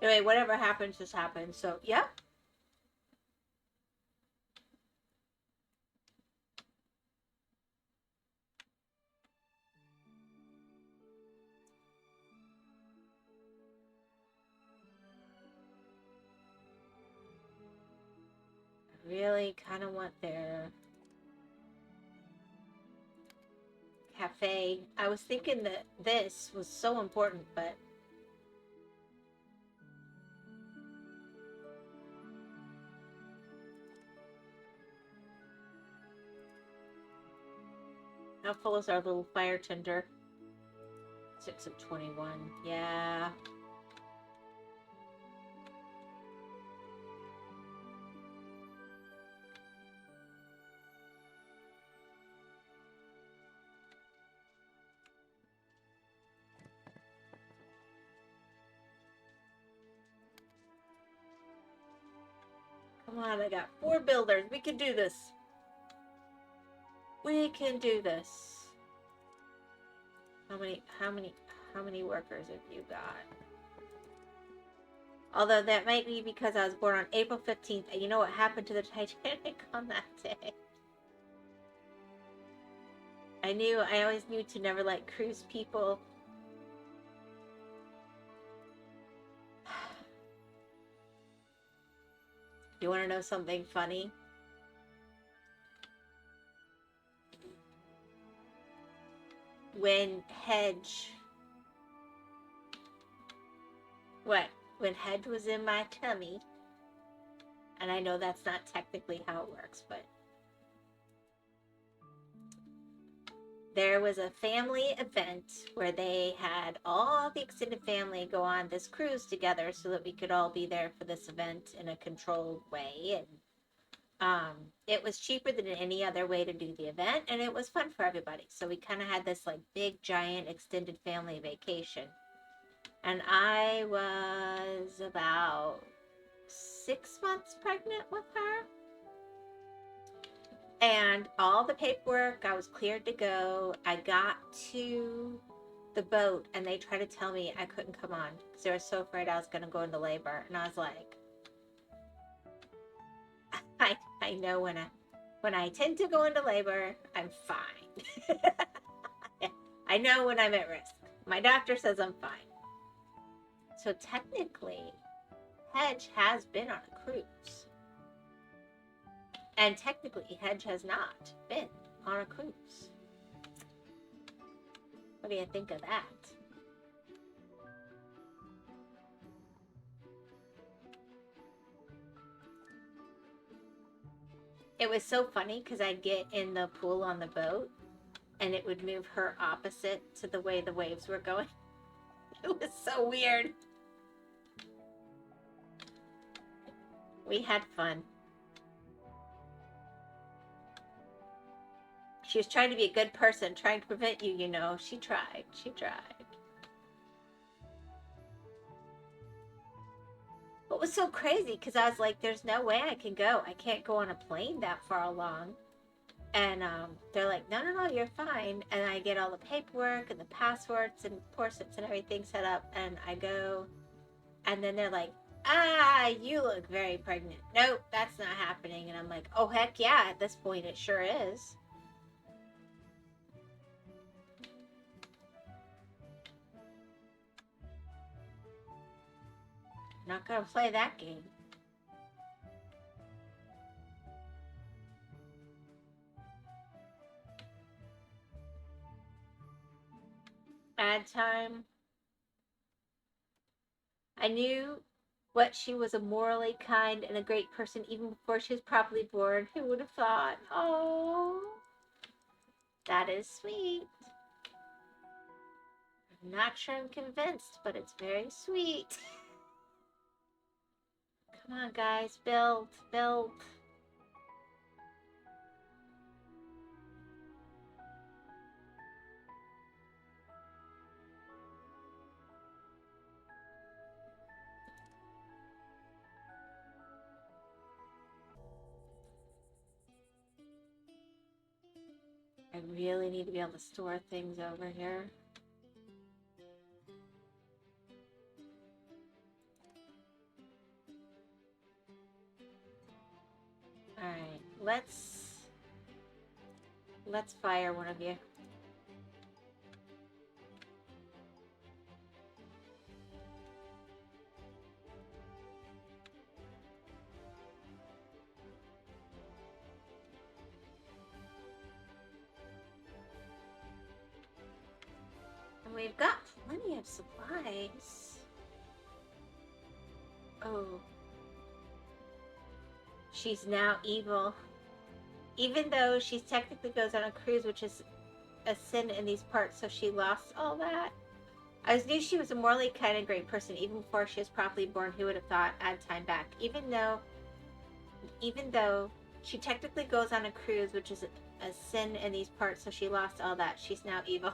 Anyway, whatever happens, just happens. So, yeah. I really kind of want their cafe. I was thinking that this was so important, but how full is our little fire tender? 6 of 21. Yeah. Come on, I got 4 builders. We can do this. We can do this. How many workers have you got? Although that might be because I was born on April 15th, and you know what happened to the Titanic on that day. I always knew to never like cruise people. You want to know something funny? When Hedge was in my tummy, and I know that's not technically how it works, but there was a family event where they had all the extended family go on this cruise together so that we could all be there for this event in a controlled way. And it was cheaper than any other way to do the event, and it was fun for everybody. So we kind of had this like big, giant, extended family vacation. And I was about 6 months pregnant with her. And all the paperwork, I was cleared to go. I got to the boat, and they tried to tell me I couldn't come on because they were so afraid I was going to go into labor. And I was like, I know when I tend to go into labor, I'm fine. I know when I'm at risk. My doctor says I'm fine. So technically, Hedge has been on a cruise. And technically, Hedge has not been on a cruise. What do you think of that? It was so funny because I'd get in the pool on the boat and it would move her opposite to the way the waves were going. It was so weird. We had fun. She was trying to be a good person, trying to prevent you, you know. She tried. She tried. It was so crazy because I was like, there's no way I can go. I can't go on a plane that far along. And they're like, no, you're fine. And I get all the paperwork and the passports and portraits and everything set up. And I go. And then they're like, you look very pregnant. Nope, that's not happening. And I'm like, oh, heck yeah. At this point, it sure is. Not gonna play that game. Ad time. I knew what she was a morally kind and a great person even before she was properly born. Who would have thought? Oh, that is sweet. I'm not sure I'm convinced, but it's very sweet. Come on, guys, build. I really need to be able to store things over here. Alright, let's fire one of you. And we've got plenty of supplies. Oh. She's now evil. Even though she technically goes on a cruise, which is a sin in these parts, so she lost all that. I knew she was a morally kind and great person even before she was properly born. Who would have thought? Add time back. Even though she technically goes on a cruise, which is a sin in these parts, so she lost all that. She's now evil.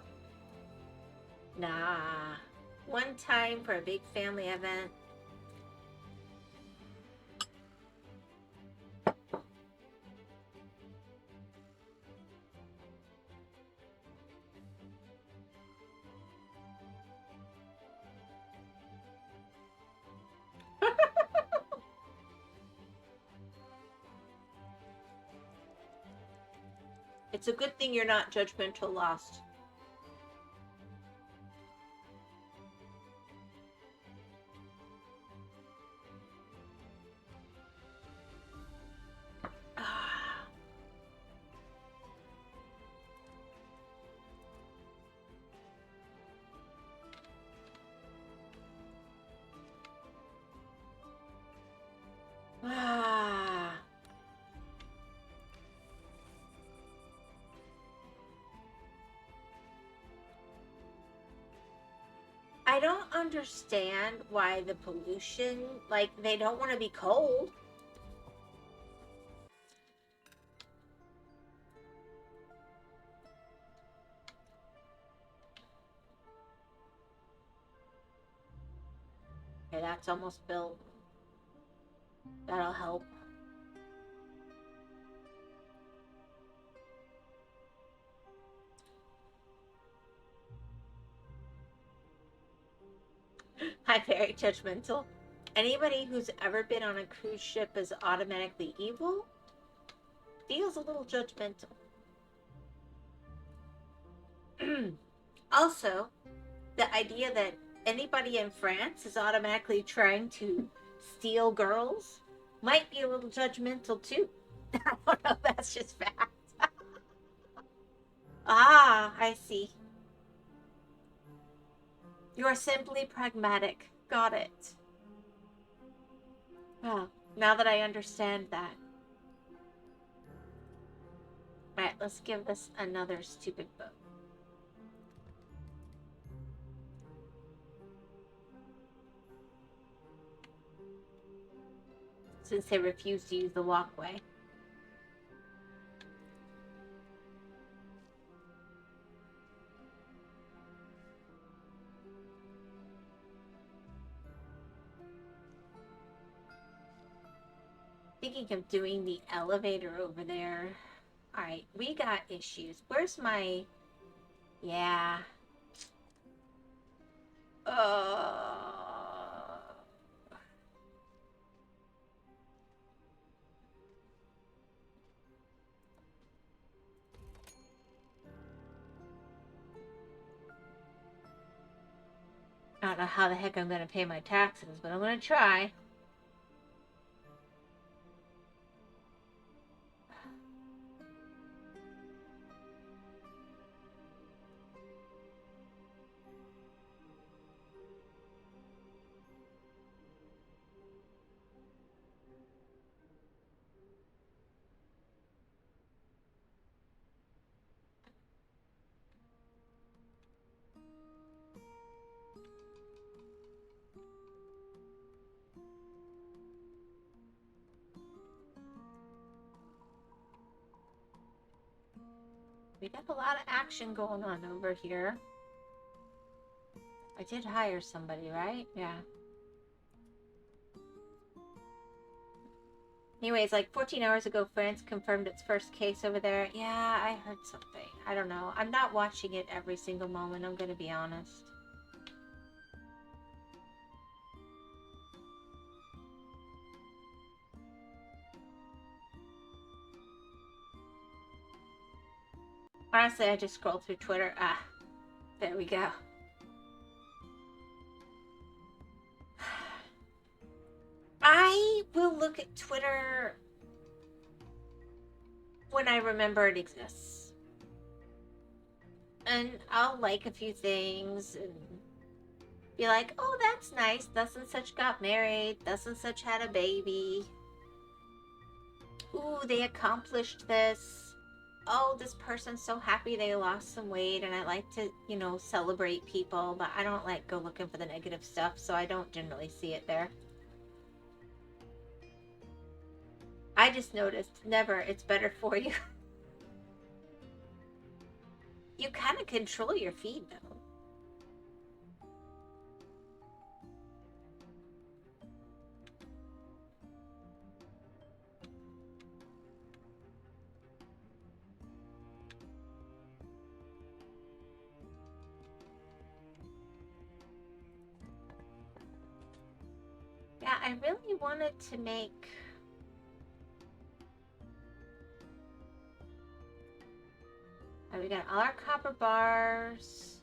Nah. One time for a big family event. It's a good thing you're not judgmental, Lost. I don't understand why the pollution, like, they don't want to be cold. Okay, that's almost built. That'll help. I'm very judgmental. Anybody who's ever been on a cruise ship is automatically evil? feels a little judgmental. Also, the idea that anybody in France is automatically trying to steal girls might be a little judgmental too. I don't know, that's just fact. Ah, I see. You are simply pragmatic. Got it. Well, now that I understand that. Alright, let's give this another stupid boat. Since they refuse to use the walkway. Thinking of doing the elevator over there. Alright, we got issues. Where's my... Yeah. I don't know how the heck I'm going to pay my taxes, but I'm going to try. We got a lot of action going on over here. I did hire somebody, right? Yeah. Anyways, like 14 hours ago, France confirmed its first case over there. Yeah, I heard something. I don't know. I'm not watching it every single moment, I'm gonna be honest. Honestly, I just scrolled through Twitter. Ah, there we go. I will look at Twitter when I remember it exists. And I'll like a few things and be like, oh, that's nice. Thus and such got married. Thus and such had a baby. Ooh, they accomplished this. Oh, this person's so happy they lost some weight, and I like to, you know, celebrate people, but I don't like go looking for the negative stuff, so I don't generally see it there. I just noticed, never, it's better for you. You kind of control your feed, though. Yeah, I really wanted to make... Oh, we got all our copper bars.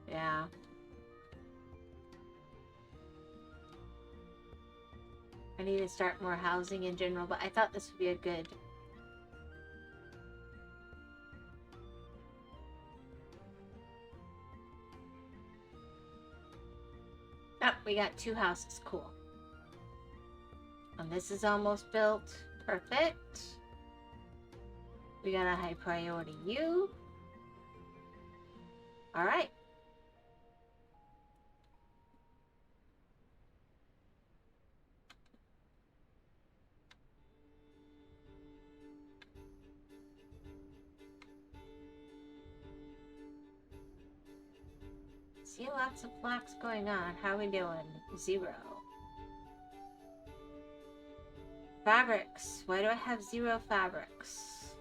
Yeah. I need to start more housing in general, but I thought this would be a good... Oh, we got 2 houses. Cool. And this is almost built. Perfect. We got a high priority U. Alright. See lots of flax going on. How are we doing? 0. Fabrics. Why do I have 0 fabrics?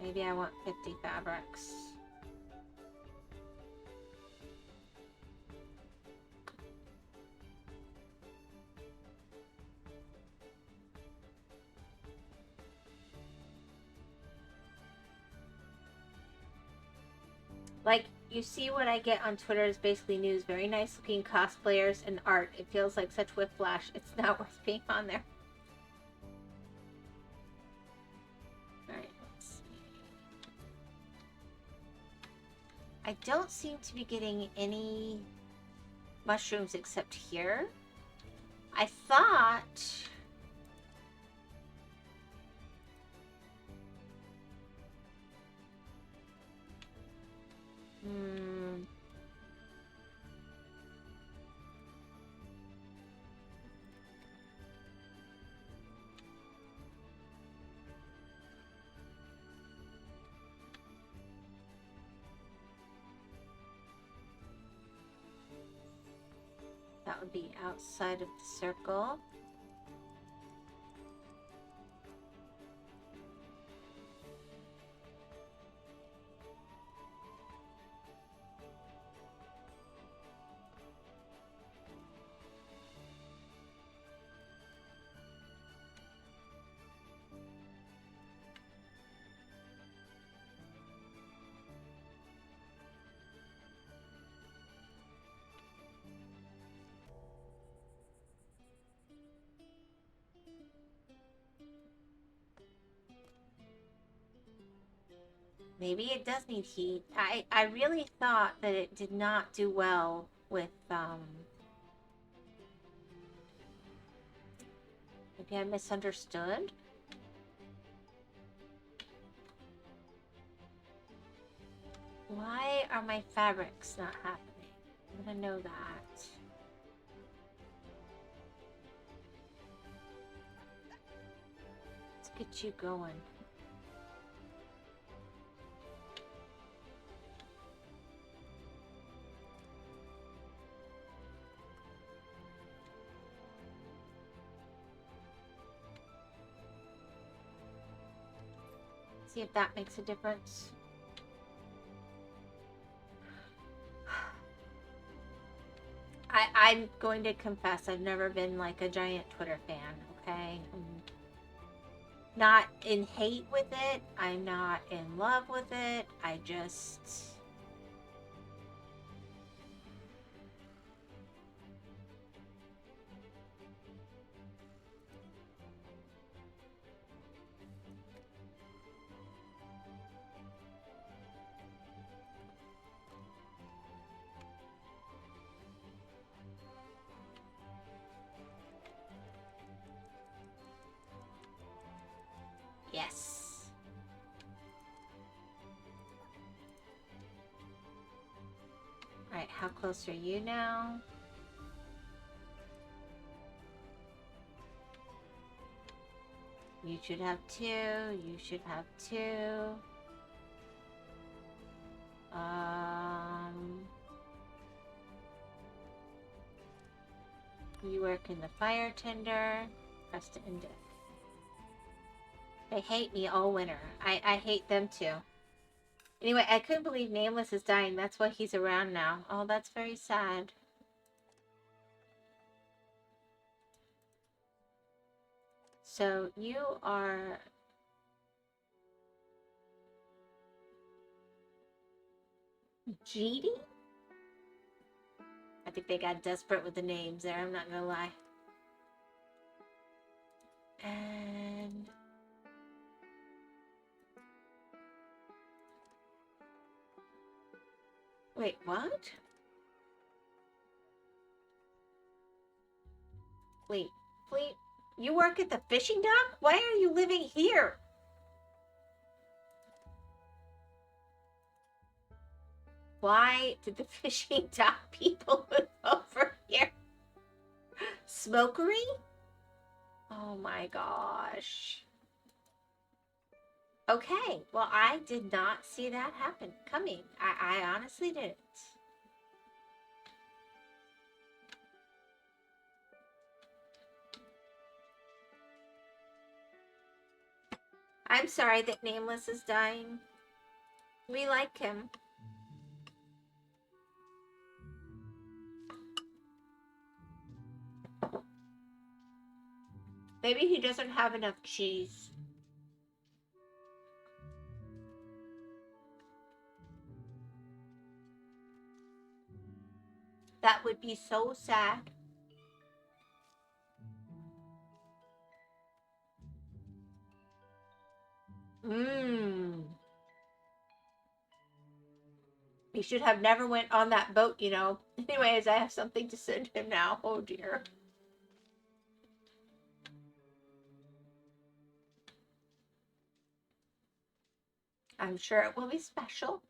Maybe I want 50 fabrics. Like, you see what I get on Twitter is basically news. Very nice looking cosplayers and art. It feels like such whiplash. It's not worth being on there. Alright, let's see. I don't seem to be getting any mushrooms except here. I thought... that would be outside of the circle. Maybe it does need heat. I really thought that it did not do well with, maybe I misunderstood? Why are my fabrics not happening? I'm gonna know that. Let's get you going. See if that makes a difference. I'm going to confess, I've never been like a giant Twitter fan, okay? I'm not in hate with it. I'm not in love with it. I just... Yes. Alright, how close are you now? You should have 2. You should have 2. You work in the fire tender. Press to end it. They hate me all winter. I hate them too. Anyway, I couldn't believe Nameless is dying. That's why he's around now. Oh, that's very sad. So you are... GD? I think they got desperate with the names there, I'm not gonna lie. And... Wait, what? Fleet. Fleet, you work at the fishing dock? Why are you living here? Why did the fishing dock people move over here? Smokery? Oh my gosh. Okay, well, I did not see that happen coming. I honestly didn't. I'm sorry that Nameless is dying. We like him. Maybe he doesn't have enough cheese. be so sad. He should have never went on that boat, you know. Anyways, I have something to send him now. Oh dear. I'm sure it will be special.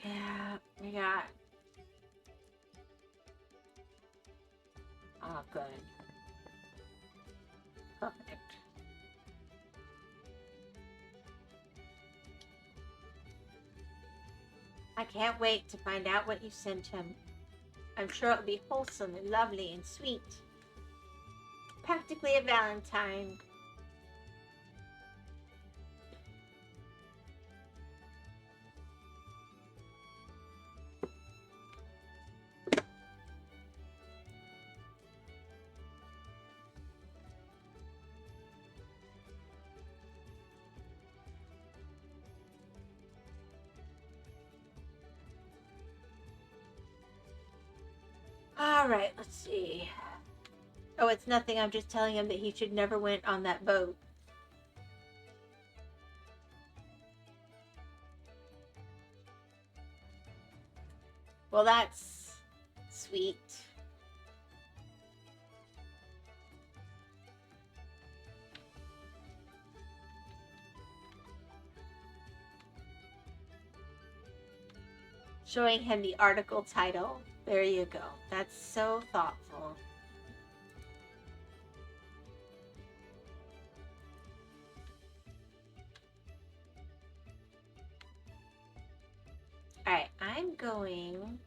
Yeah, we got... Oh, good. Perfect. I can't wait to find out what you sent him. I'm sure it'll be wholesome and lovely and sweet. Practically a Valentine. Alright, let's see. Oh, it's nothing. I'm just telling him that he should never went on that boat. Well, that's sweet. Showing him the article title. There you go. That's so thoughtful. Alright, I'm going...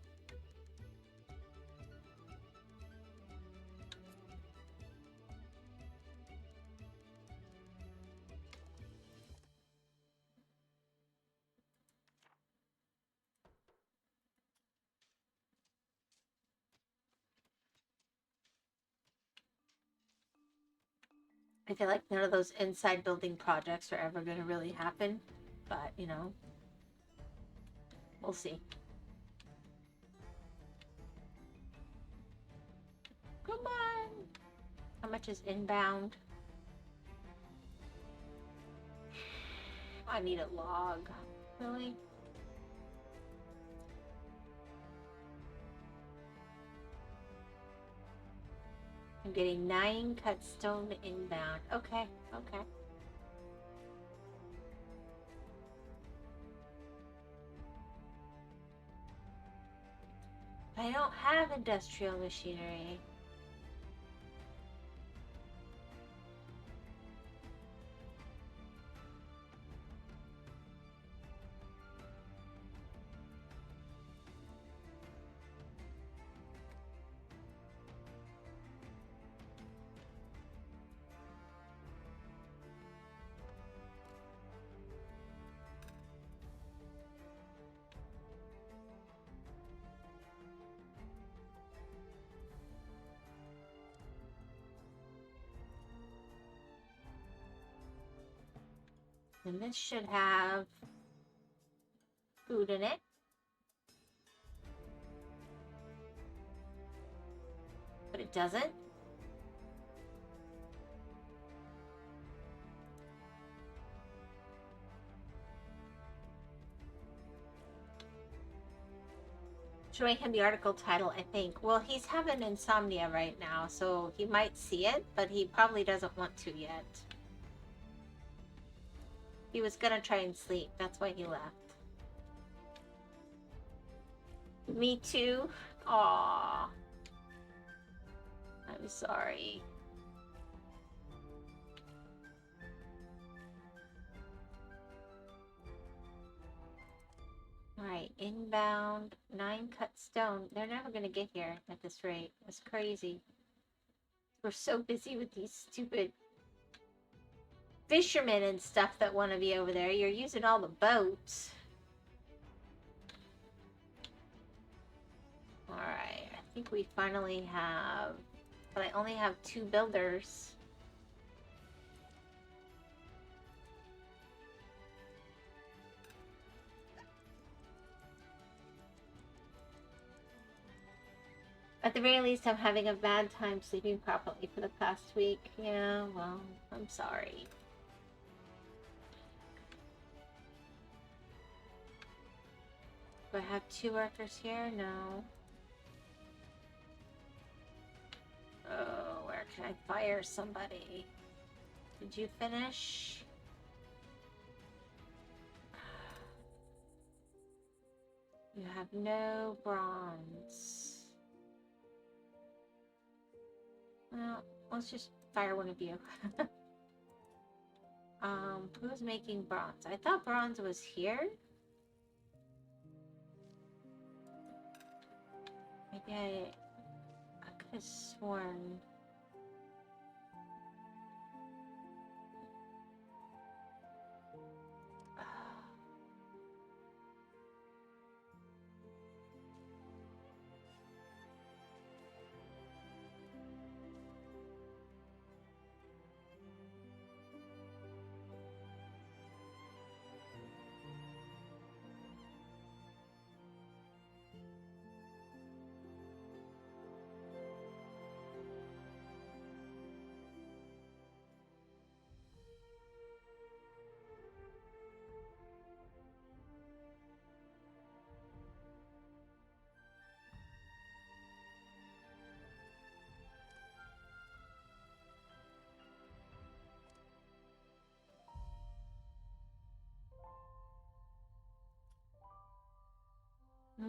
I feel like none of those inside building projects are ever going to really happen. But, you know, we'll see. Come on! How much is inbound? I need a log. Really? I'm getting 9 cut stone inbound. Okay, okay. But I don't have industrial machinery. And this should have food in it. But it doesn't. Showing him the article title, I think. Well, he's having insomnia right now, so he might see it, but he probably doesn't want to yet. He was gonna try and sleep. That's why he left. Me too. Aww. I'm sorry. Alright, inbound, 9 cut stone. They're never gonna get here at this rate. That's crazy. We're so busy with these stupid fishermen and stuff that want to be over there. You're using all the boats. Alright, I think we finally have... But I only have 2 builders. At the very least, I'm having a bad time sleeping properly for the past week. Yeah, well, I'm sorry. Do I have 2 workers here? No. Oh, where can I fire somebody? Did you finish? You have no bronze. Well, let's just fire one of you. Who's making bronze? I thought bronze was here. Maybe I could have sworn.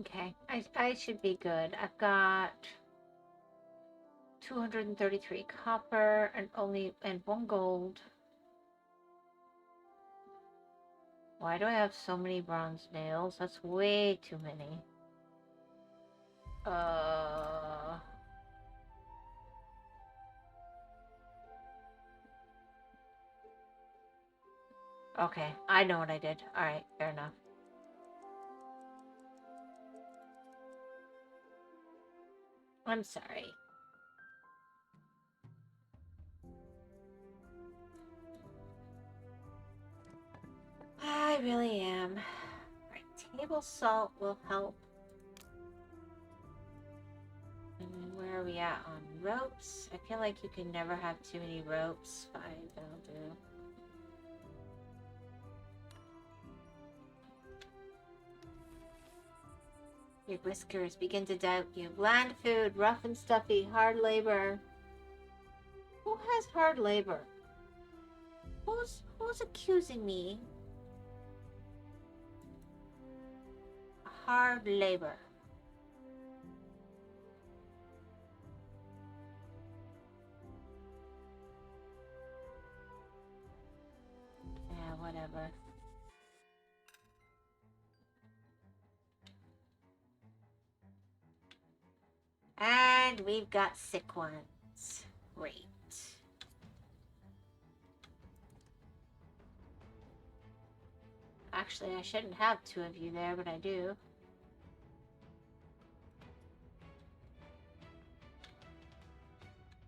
Okay, I should be good. I've got 233 copper and 1 gold. Why do I have so many bronze nails? That's way too many. Okay, I know what I did. Alright, fair enough. I'm sorry. I really am. Right, table salt will help. And then where are we at on ropes? I feel like you can never have too many ropes. Fine, that'll do. Your whiskers begin to doubt you. Bland food, rough and stuffy, hard labor. Who has hard labor? Who's accusing me? Hard labor. Yeah, whatever. And we've got sick ones. Great. Actually, I shouldn't have 2 of you there, but I do.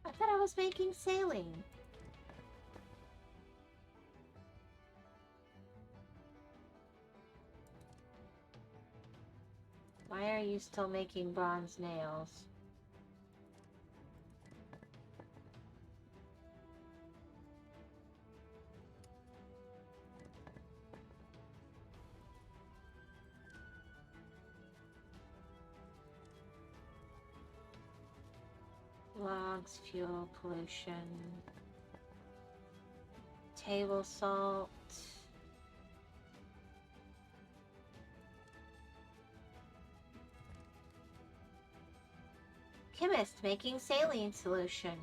I thought I was making sailing. Why are you still making bronze nails? Logs, fuel, pollution. Table salt. Chemist making saline solution.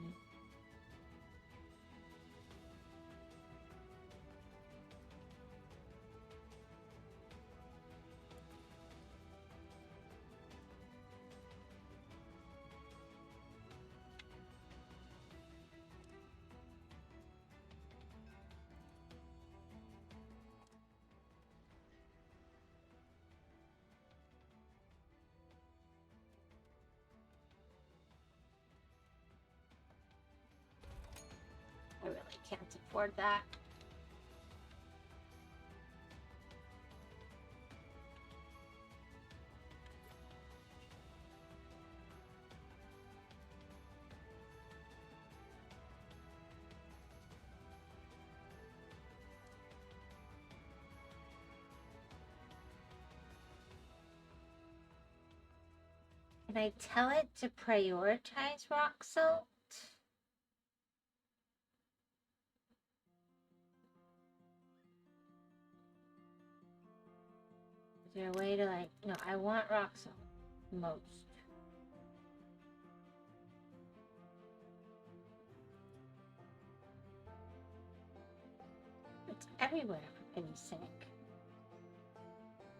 I really can't afford that. Can I tell it to prioritize rock salt? Is there a way to like, no, I want rock salt most. It's everywhere, for pity's sake.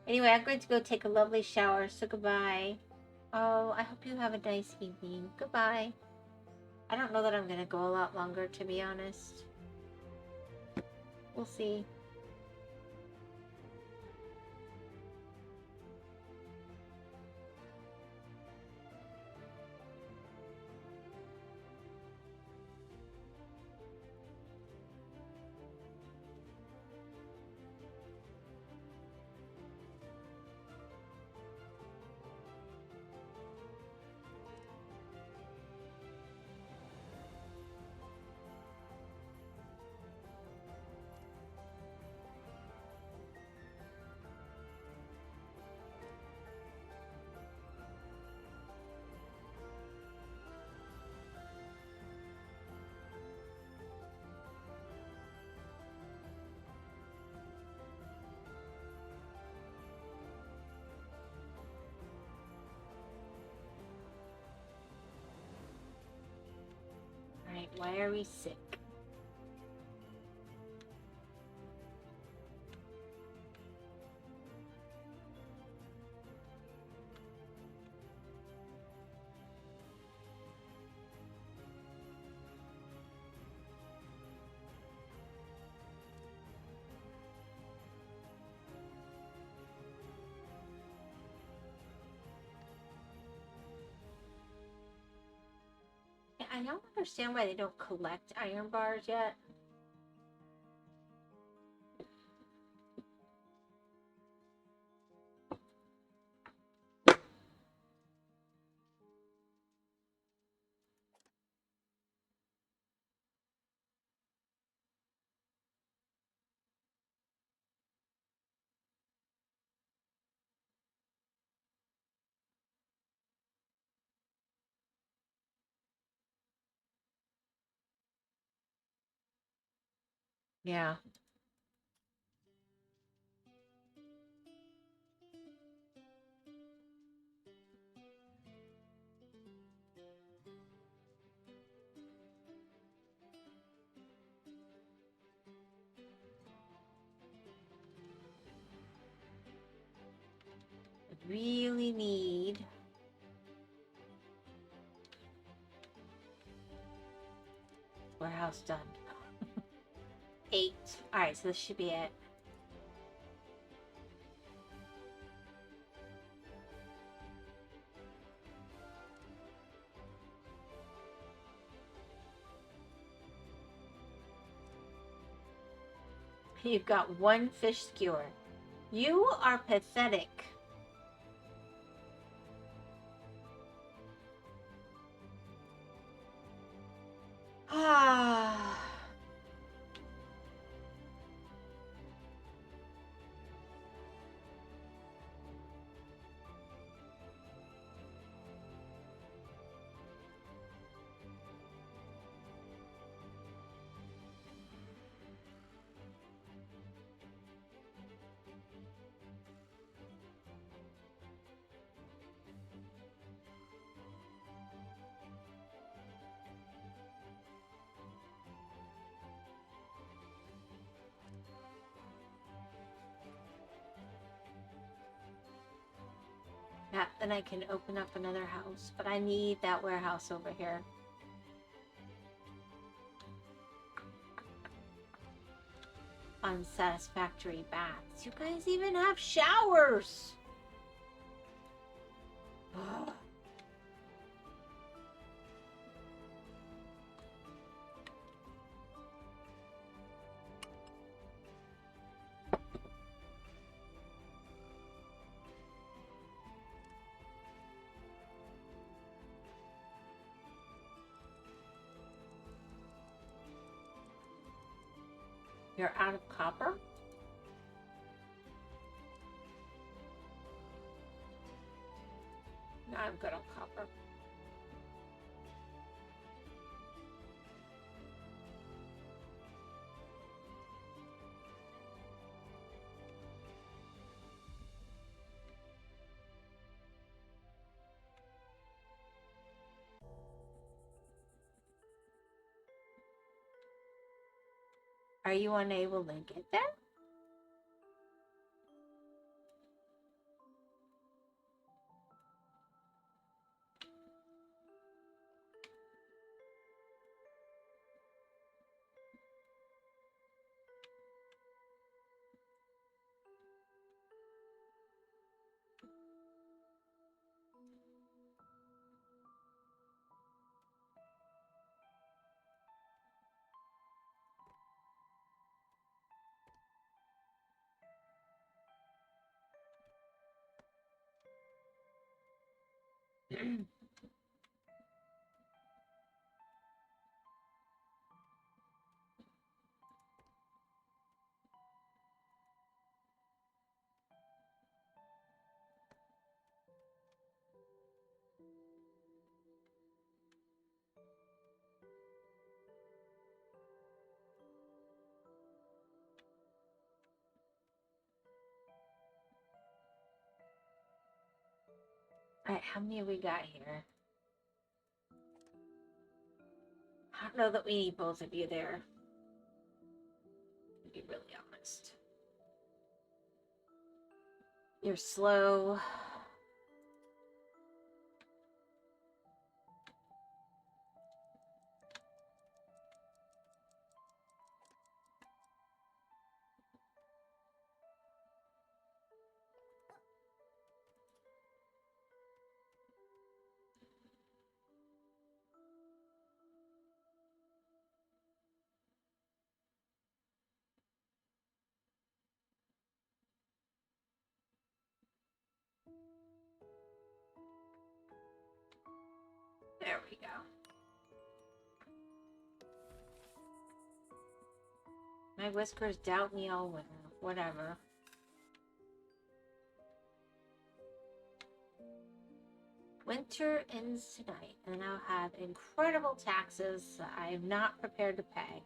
Anyway, I'm going to go take a lovely shower, so goodbye. Oh, I hope you have a nice evening. Goodbye. I don't know that I'm going to go a lot longer, to be honest. We'll see. Alright, why are we sick? I don't understand why they don't collect iron bars yet. Yeah. I really need warehouse done. 8. Alright, so this should be it. You've got 1 fish skewer. You are pathetic. Ah. Yeah, then I can open up another house, but I need that warehouse over here. Unsatisfactory baths. You guys even have showers! Ugh. You're out of copper? I'm good on copper. Are you unable to get there? Alright, how many have we got here? I don't know that we need both of you there. To be really honest. You're slow. There we go. My whiskers doubt me all winter. Whatever. Winter ends tonight, and I'll have incredible taxes that I am not prepared to pay.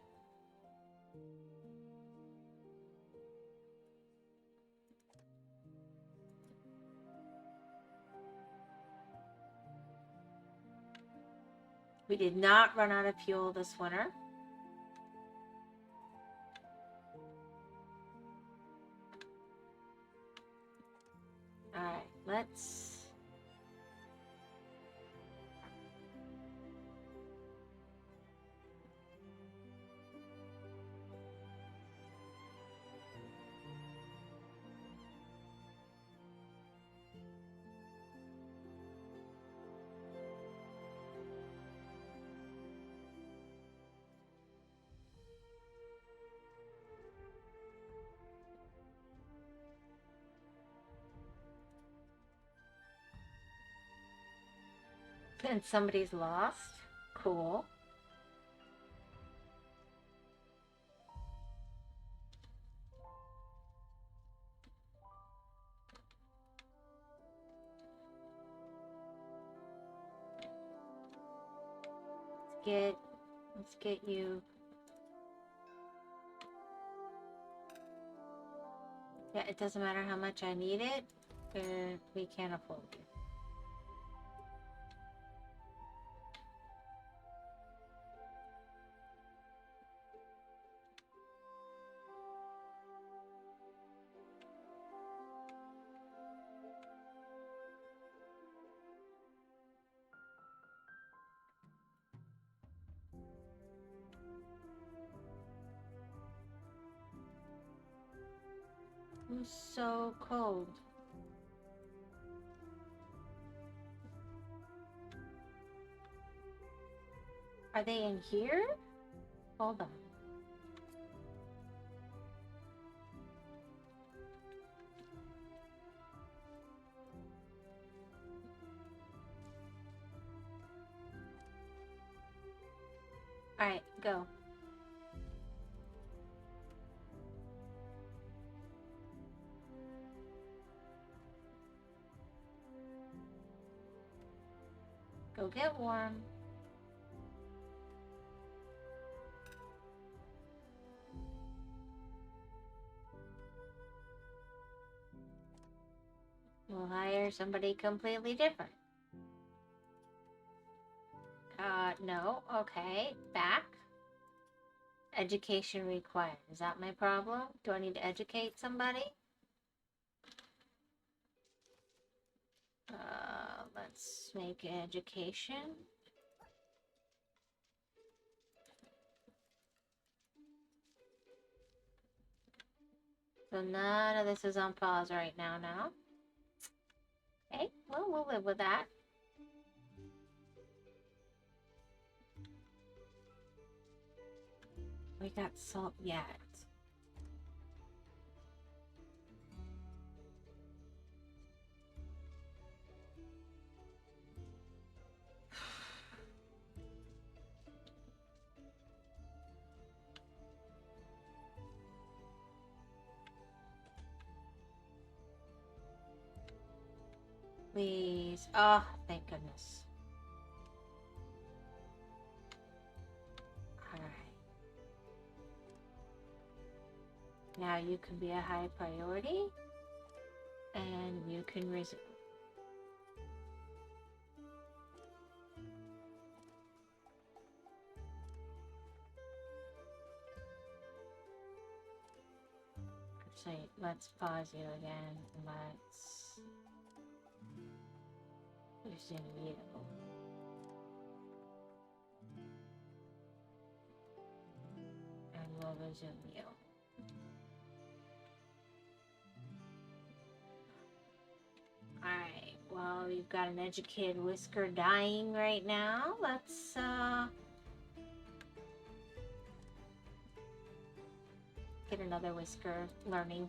We did not run out of fuel this winter. Alright, let's... And somebody's lost. Cool. Let's get you. Yeah, it doesn't matter how much I need it. We can't afford you. I'm so cold. Are they in here? Hold on. Alright, go. Go get warm. We'll hire somebody completely different. No. Okay. Back. Education required. Is that my problem? Do I need to educate somebody? Let's make education. So none of this is on pause right now. Okay, well, we'll live with that. We got salt yet. Please. Oh, thank goodness. Alright. Now you can be a high priority. And you can resume. Actually, let's pause you again. Let's resume you. And we'll resume you. Alright, well, you've got an educated whisker dying right now. Let's, get another whisker learning.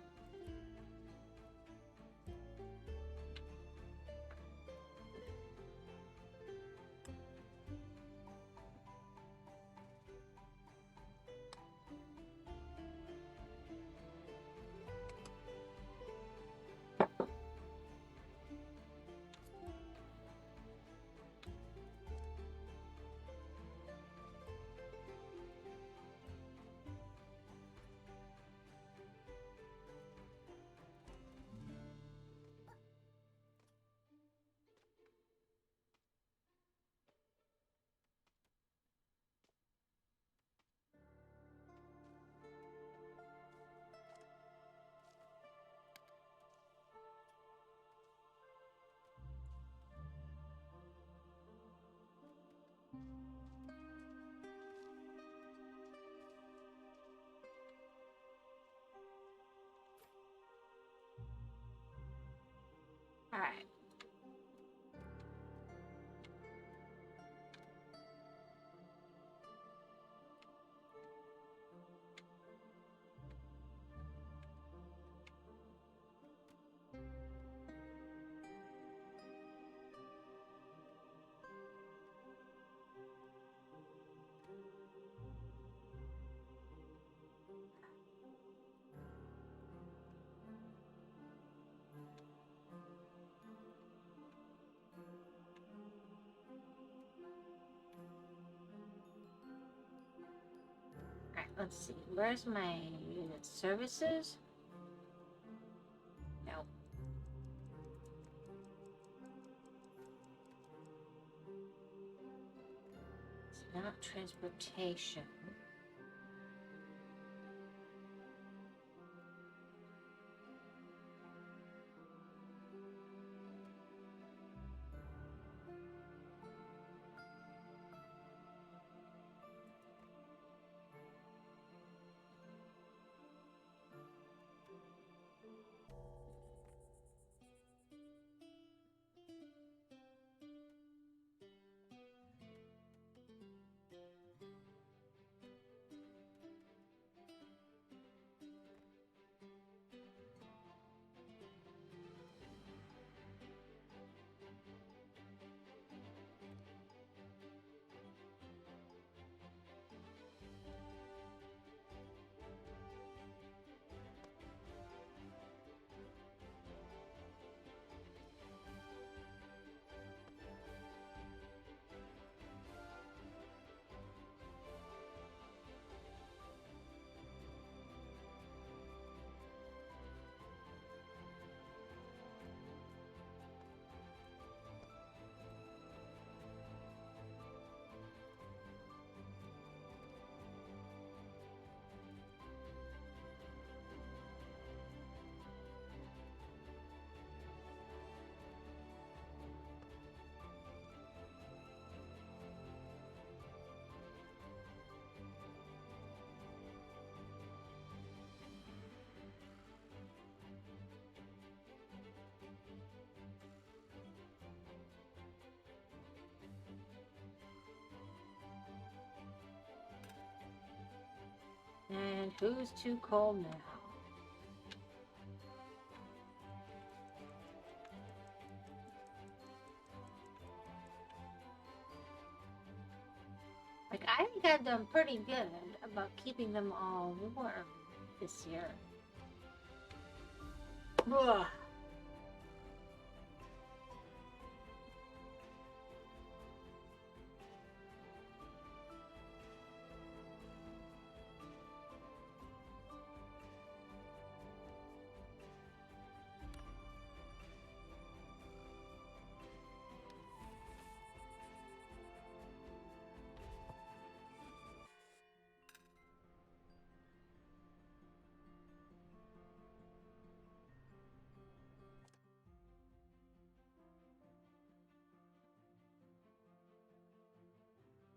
Alright. Alright, let's see. Where's my unit services? No. It's not transportation. And who's too cold now? Like, I think I've done pretty good about keeping them all warm this year. Ugh.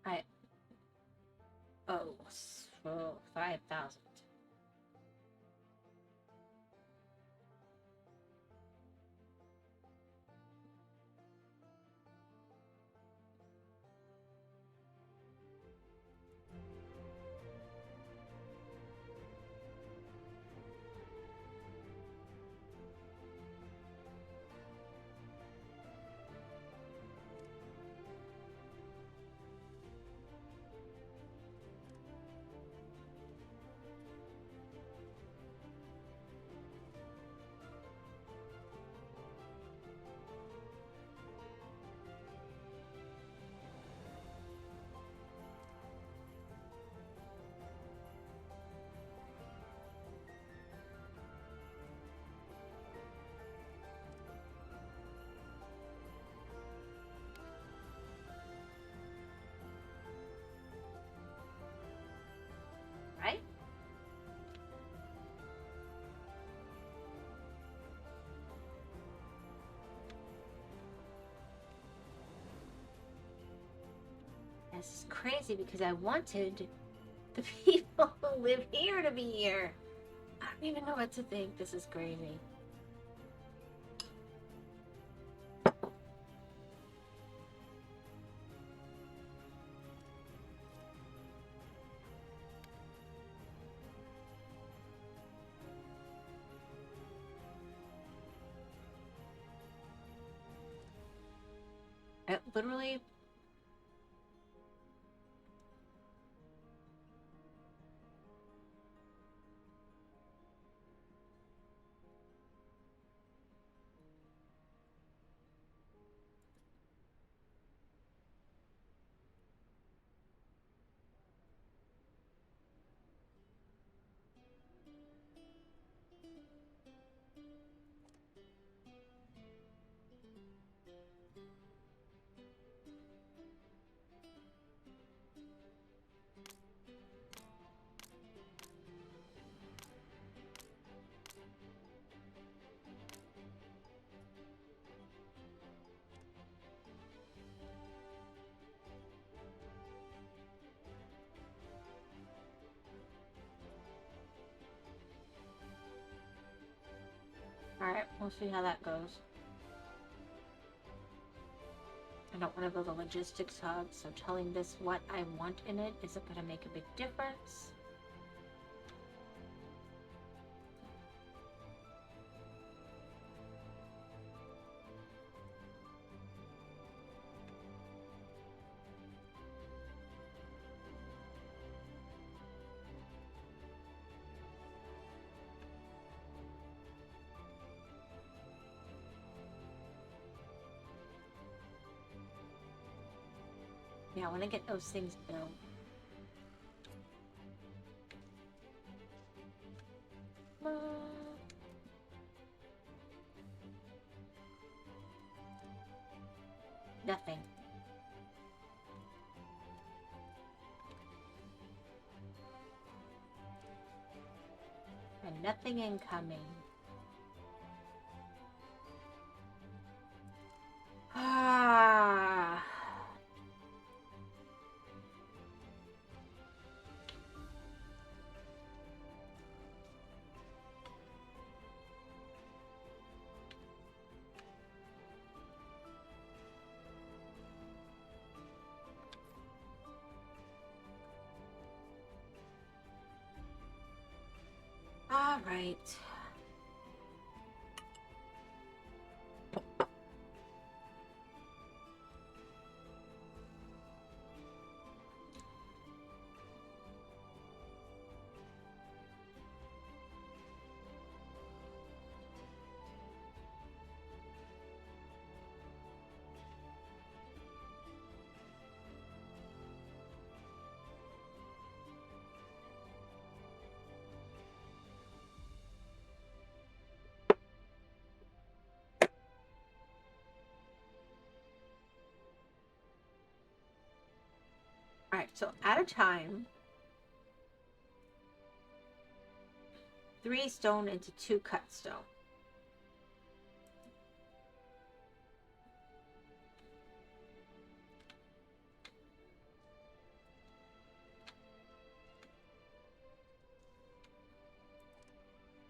I oh, 5,000. Right? This is crazy because I wanted the people who live here to be here. I don't even know what to think. This is crazy. It literally. Alright, we'll see how that goes. I don't want to build a logistics hub, so telling this what I want in it isn't going to make a big difference. Yeah, I want to get those things built. Nothing. And nothing incoming. Ah. right. Alright, so at a time, 3 stone into 2 cut stone.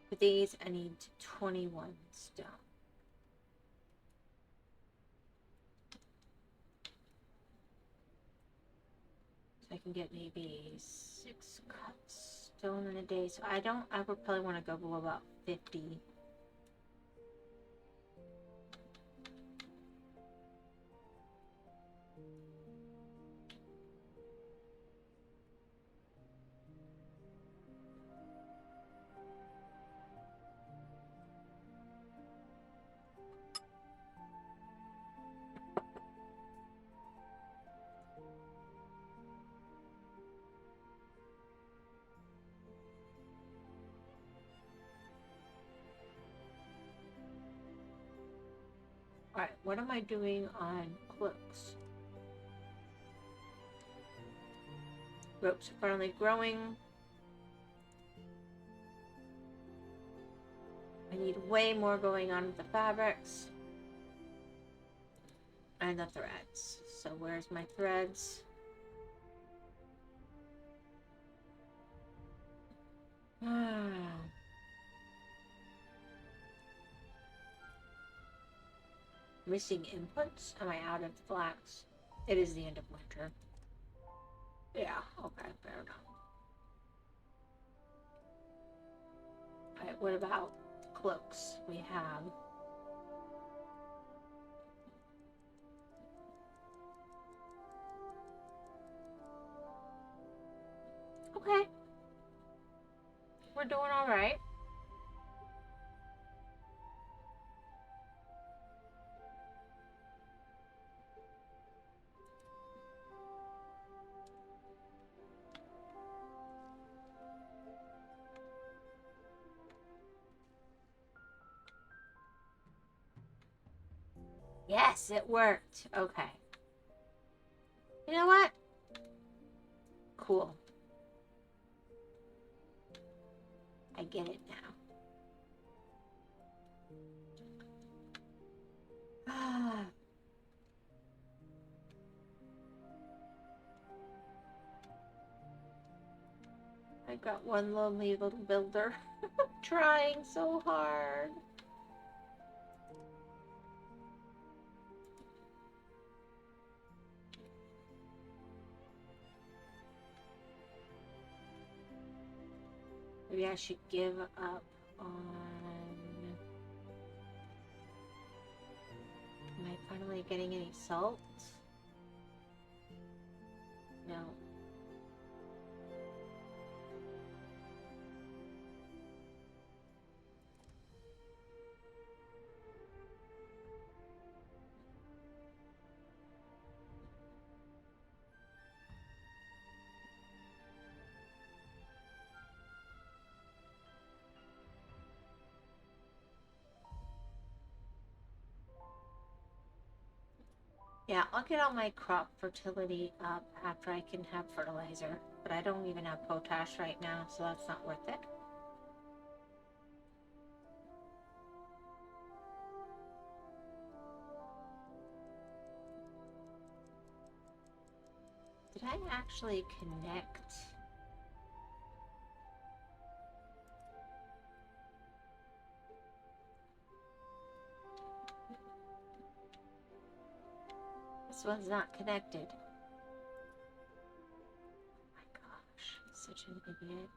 For these, I need 21 stone. So I can get maybe 6 cut stone in a day. So I would probably want to go below about 50. Alright, what am I doing on cloaks? Ropes are finally growing. I need way more going on with the fabrics. And the threads. So where's my threads? Missing inputs? Am I out of flax? It is the end of winter. Yeah, okay, fair enough. Alright, what about cloaks? We have okay. We're doing alright. Yes, it worked. Okay. You know what? Cool. I get it now. I got one lonely little builder trying so hard. Maybe I should give up on... Am I finally getting any salt? No. Yeah, I'll get all my crop fertility up after I can have fertilizer. But I don't even have potash right now, so that's not worth it. Did I actually connect? This one's not connected. Oh my gosh, such an idiot.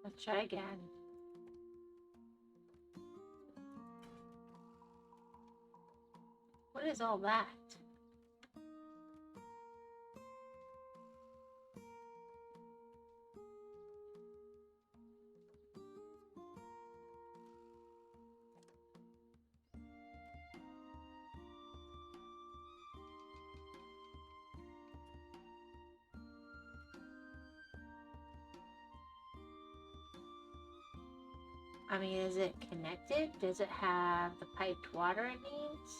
Let's try again. What is all that? I mean, is it connected? Does it have the piped water it needs?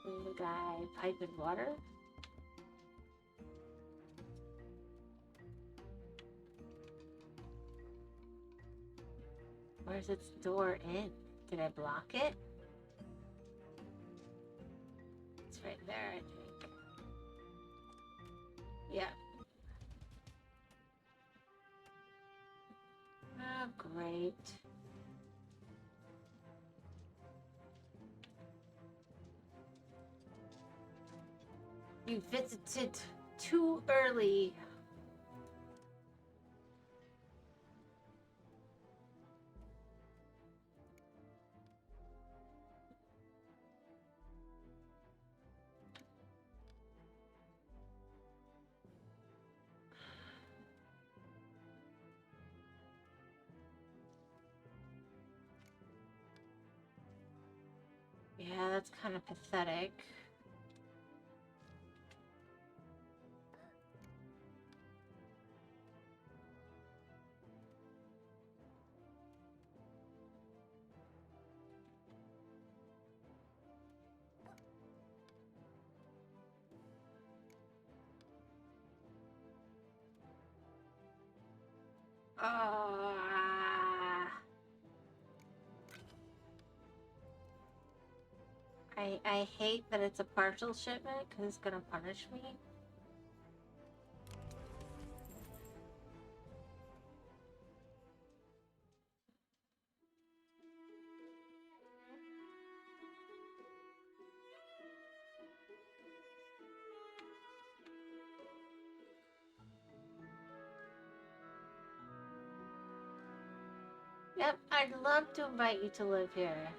Is the guy piping water? Where's its door in? Did I block it? It's right there, I think. Yeah. Oh, great. You visited too early. Yeah, that's kind of pathetic. I hate that it's a partial shipment because it's gonna punish me. Yep, I'd love to invite you to live here.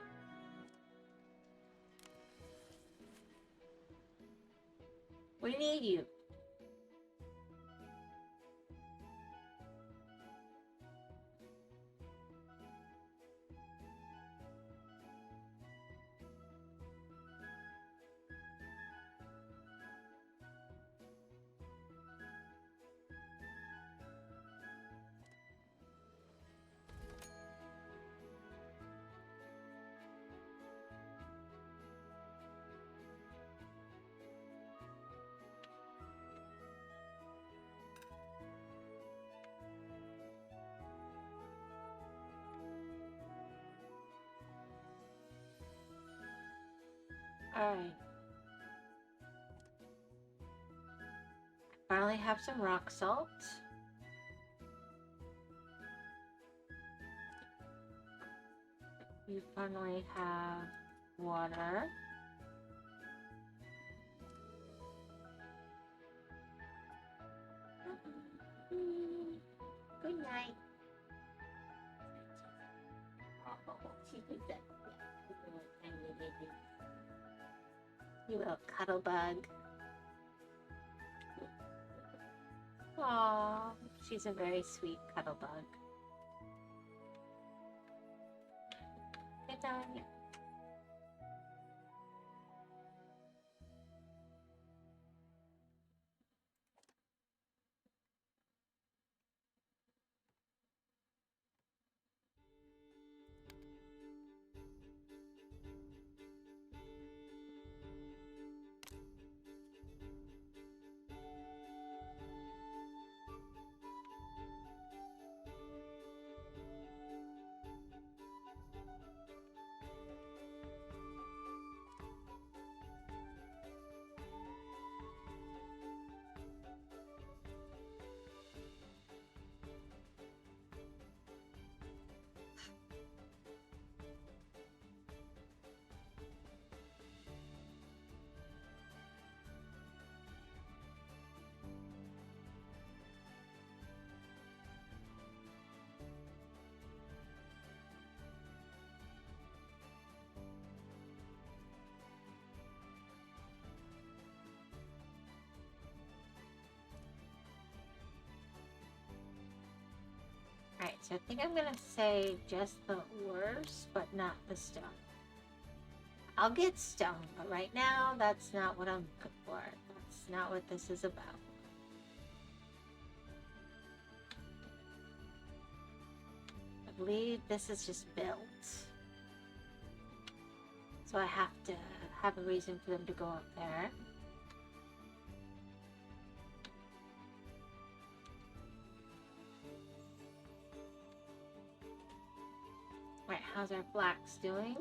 We need you. Alright. Finally have some rock salt. You finally have water. Good night. She did that. You little cuddle bug. Aww, she's a very sweet cuddle bug. Good night. So I think I'm gonna say just the ores, but not the stone. I'll get stone, but right now that's not what I'm looking for. That's not what this is about. I believe this is just built. So I have to have a reason for them to go up there. Right, how's our flax doing?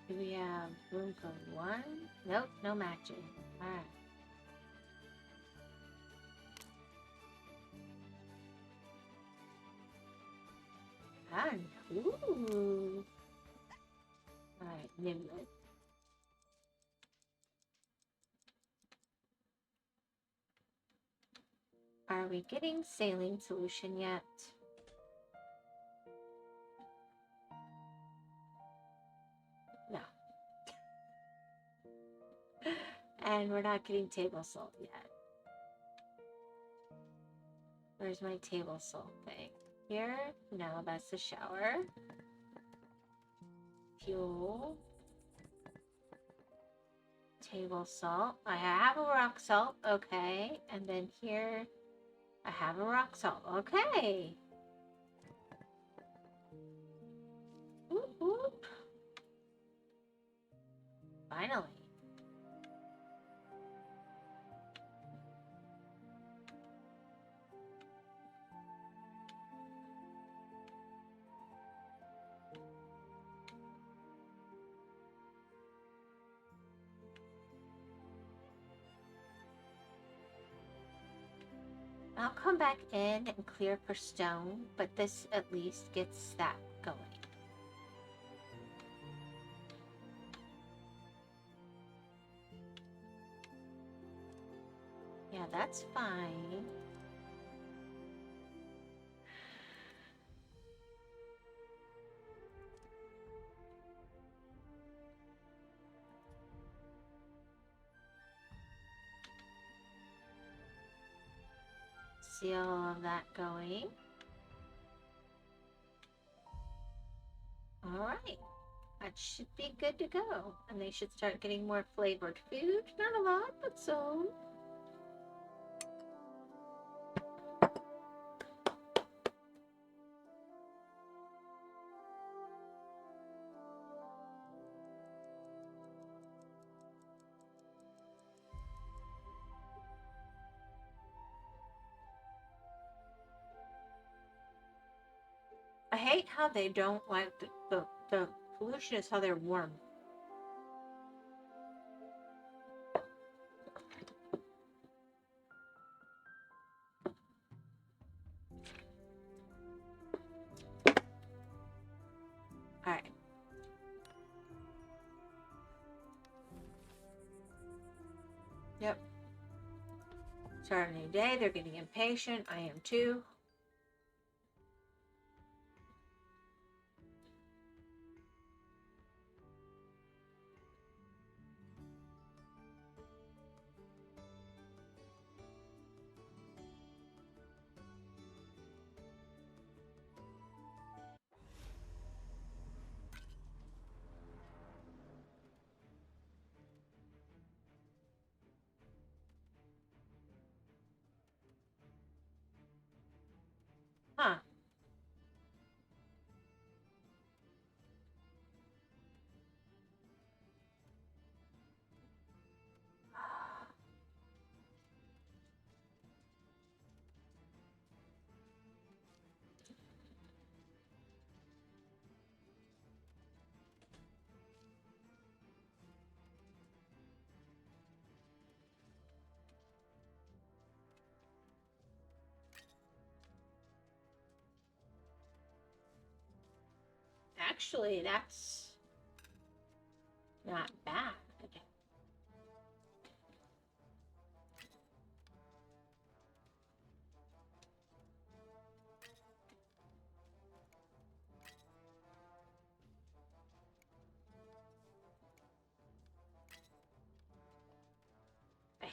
Do we have room for one? Nope, no matching. Alright. Ooh. Alright, Nimlet. Are we getting saline solution yet? No. And we're not getting table salt yet. Where's my table salt thing? Here? No, that's the shower. Fuel. Table salt. I have a rock salt. Okay. And then here, I have a rock salt. Okay. Whoop, whoop. Finally. I'll come back in and clear for stone, but this at least gets that going. Yeah, that's fine. See all of that going. Alright, that should be good to go. And they should start getting more flavored food. Not a lot, but some. I hate how they don't like the pollution is how they're warm. Alright. Yep. Start a new day. They're getting impatient. I am too. Huh. Actually, that's not bad.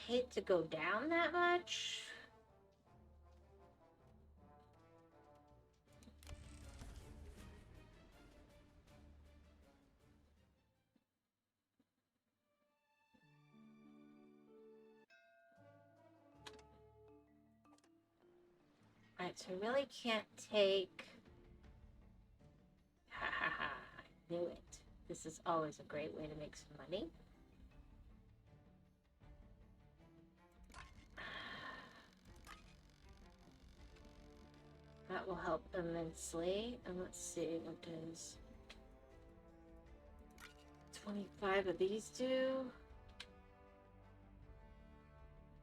hate to go down that much. Alright, so I really can't take... Ha ha ha, I knew it. This is always a great way to make some money. That will help immensely. And let's see, what does 25 of these do?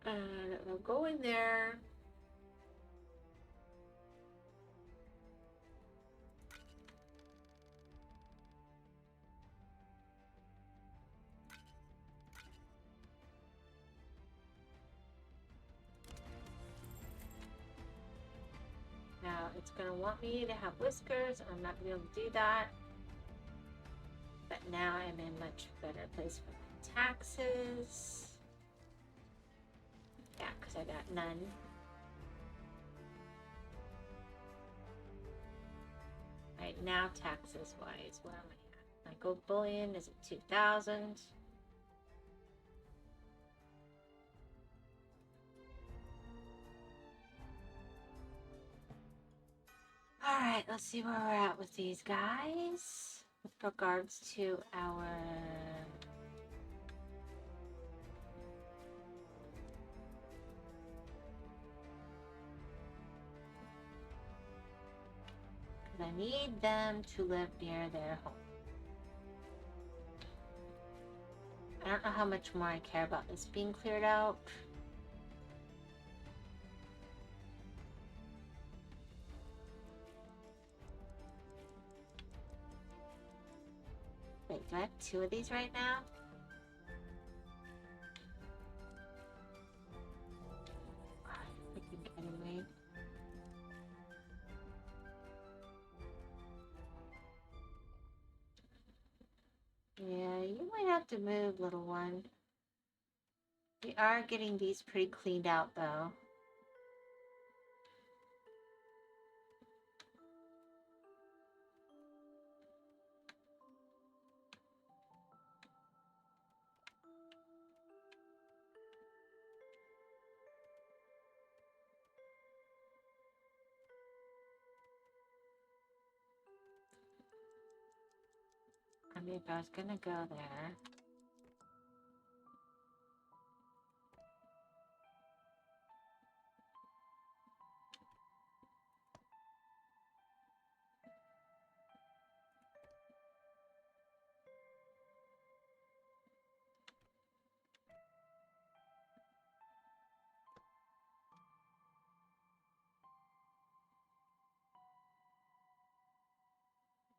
And it will go in there. Now it's going to want me to have whiskers. I'm not going to be able to do that. But now I'm in a much better place for my taxes. Yeah, because I got none. Right now, taxes wise, where am I at? My gold bullion is at 2,000. Alright, let's see where we're at with these guys. With regards to our... Because I need them to live near their home. I don't know how much more I care about this being cleared out. Wait, do I have 2 of these right now? I think anyway. Yeah, you might have to move, little one. We are getting these pretty cleaned out, though. I mean, if I was gonna go there...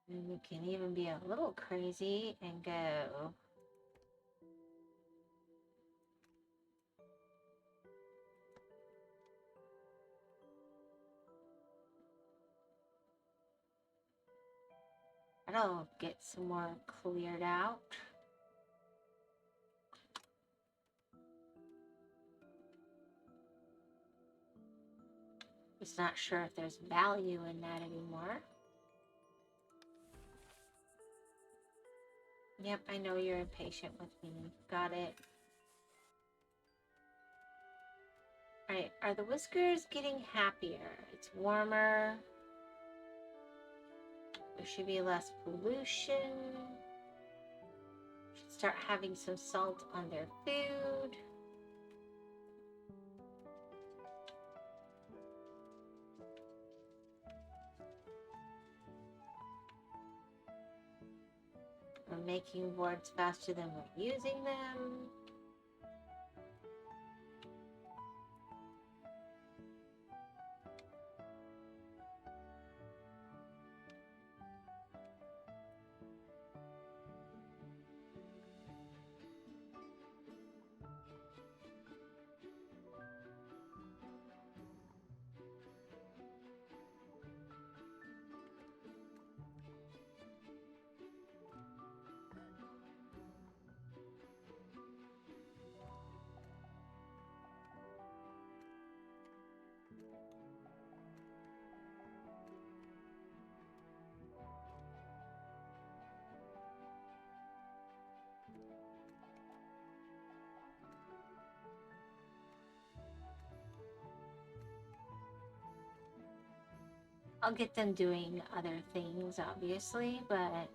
And we can even be a little crazy and go... That'll get some more cleared out. Just not sure if there's value in that anymore. Yep, I know you're impatient with me. Got it. Alright, are the whiskers getting happier? It's warmer. There should be less pollution. Should start having some salt on their food. We're making wards faster than we're using them. I'll get them doing other things, obviously, but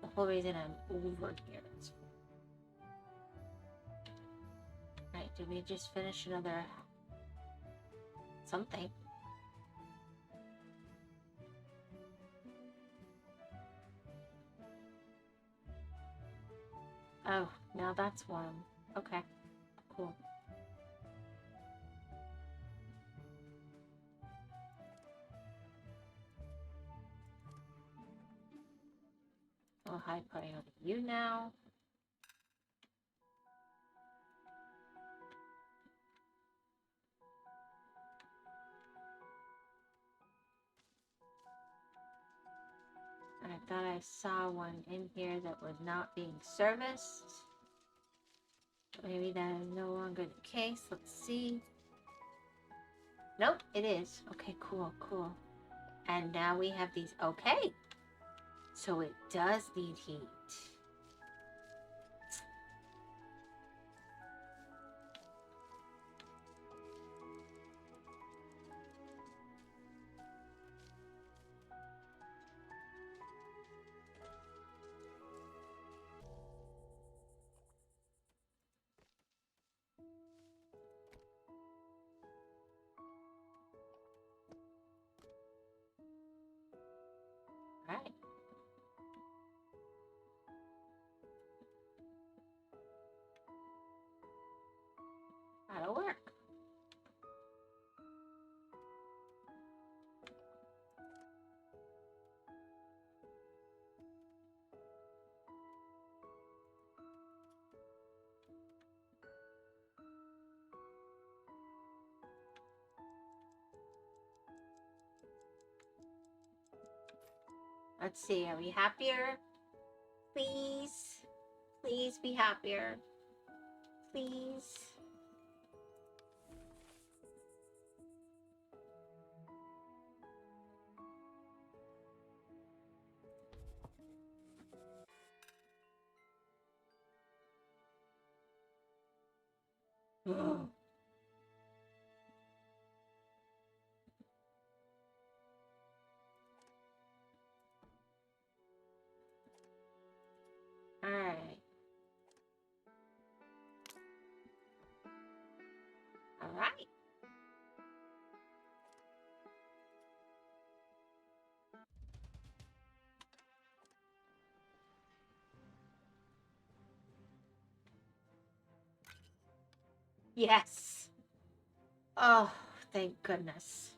the whole reason I'm over here is... Right, did we just finish another something? Oh, now that's one. Okay, cool. I'll high priority you now. I thought I saw one in here that was not being serviced. Maybe that is no longer the case. Let's see. Nope, it is. Okay, cool, cool. And now we have these. Okay. So it does need heat. Right. That'll work. Let's see, are we happier? Please. Please be happier. Please. All right. All right. Yes. Oh, thank goodness.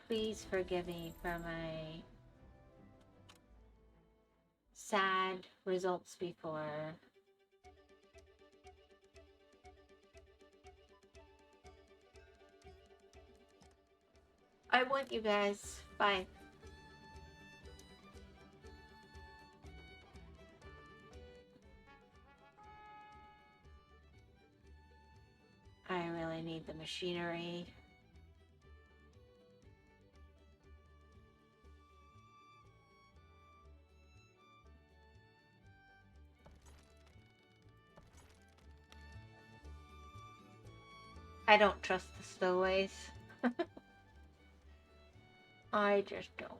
Please forgive me for my sad results before. I want you guys. Bye. I really need the machinery. I don't trust the stowaways. I just don't.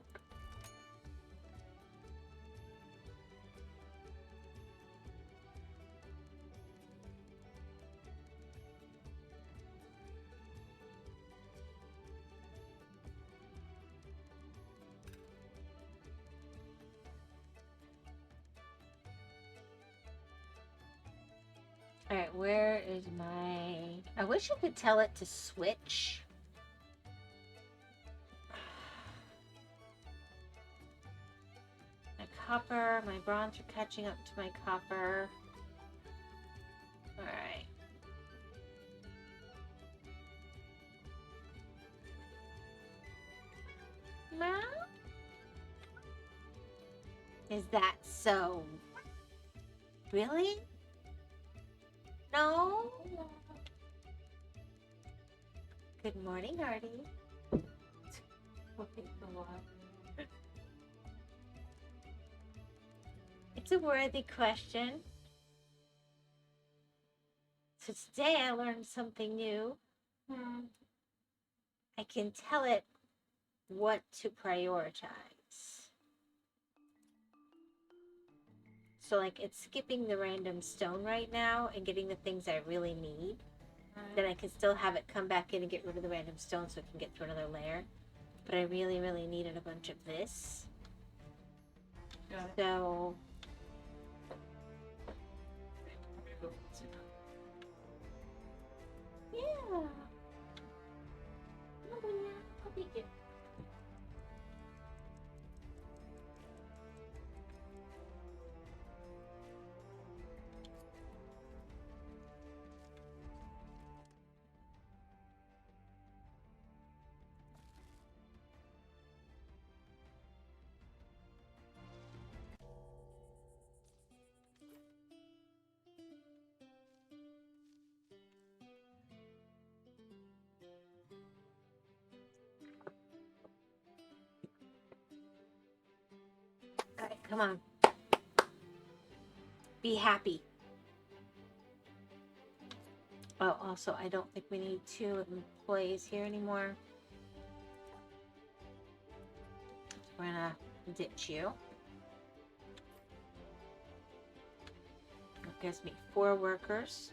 Alright, where is my... I wish I could tell it to switch. My copper, my bronze are catching up to my copper. Alright. No? Is that so? Really? No? Good morning, Artie. It's a worthy question. So today I learned something new. I can tell it what to prioritize. So like it's skipping the random stone right now and getting the things I really need. Then I can still have it come back in and get rid of the random stone so it can get through another layer. But I really, really needed a bunch of this. So yeah. I'll take it. Alright, come on. Be happy. Oh, also, I don't think we need 2 employees here anymore. We're gonna ditch you. That gives me 4 workers.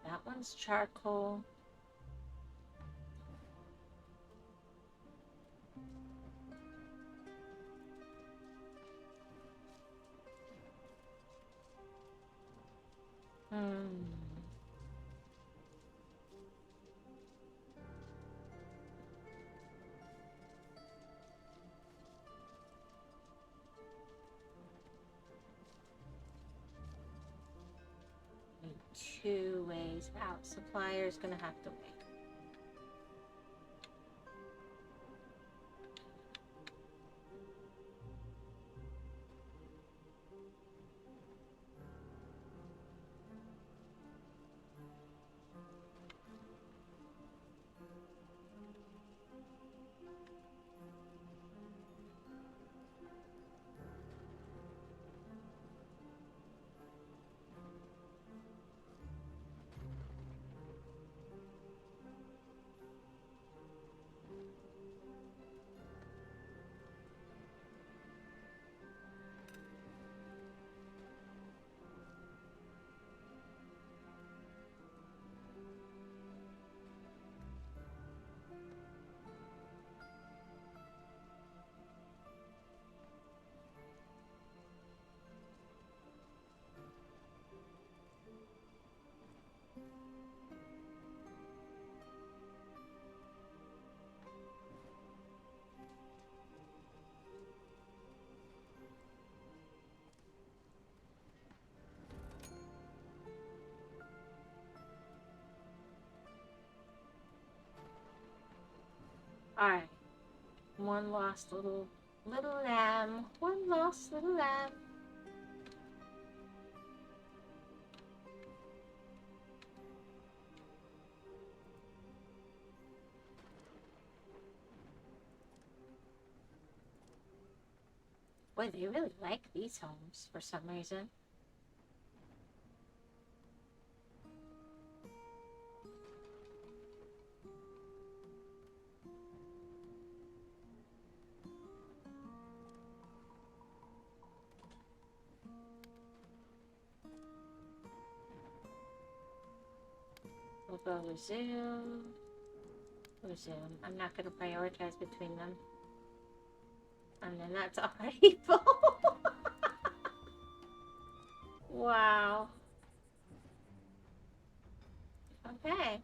That one's charcoal. Need 2 ways out. Supplier's gonna have to wait. Alright. One lost little lamb. One lost little lamb. Boy, they really like these homes for some reason. We'll go resume. Resume. I'm not going to prioritize between them. And then that's already full. Wow. Okay.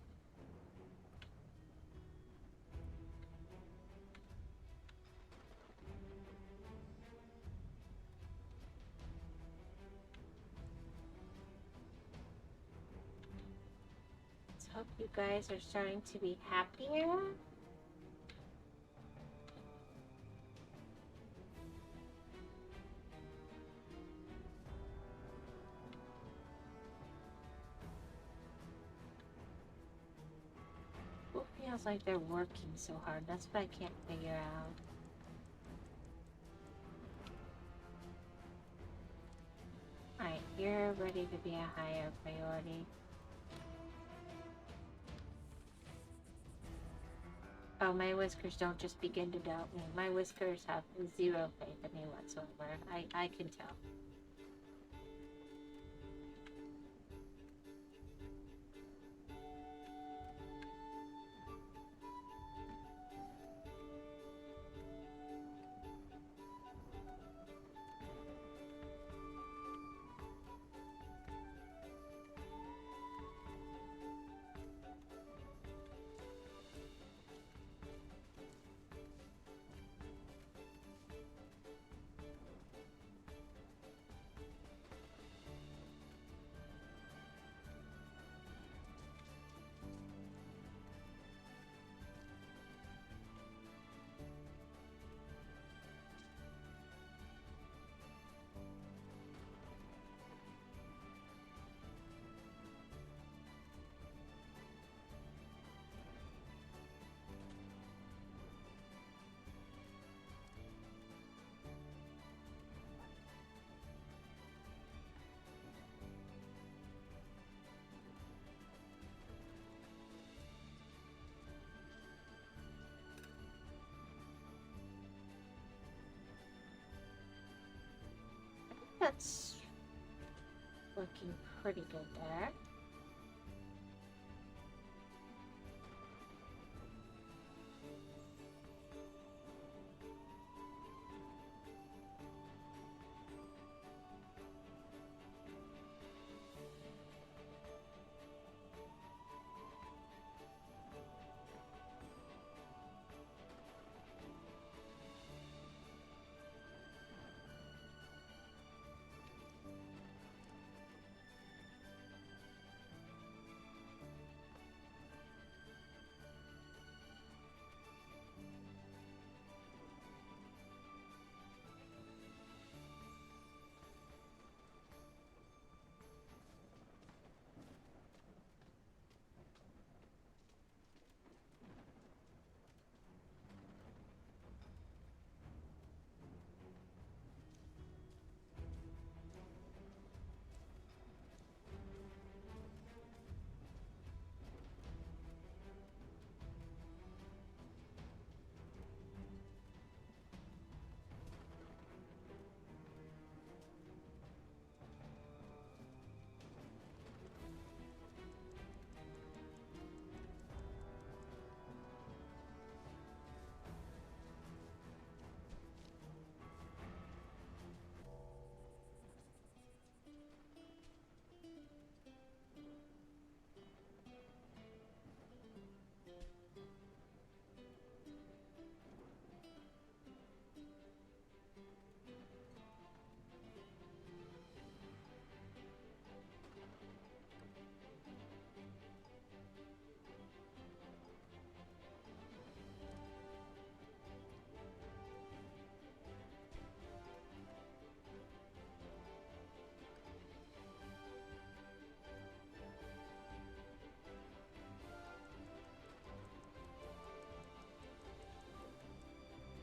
hope you guys are starting to be happier. Who feels like they're working so hard? That's what I can't figure out. Alright, you're ready to be a higher priority. Oh, my whiskers don't just begin to doubt me. My whiskers have zero faith in me whatsoever. I can tell. That's looking pretty good there.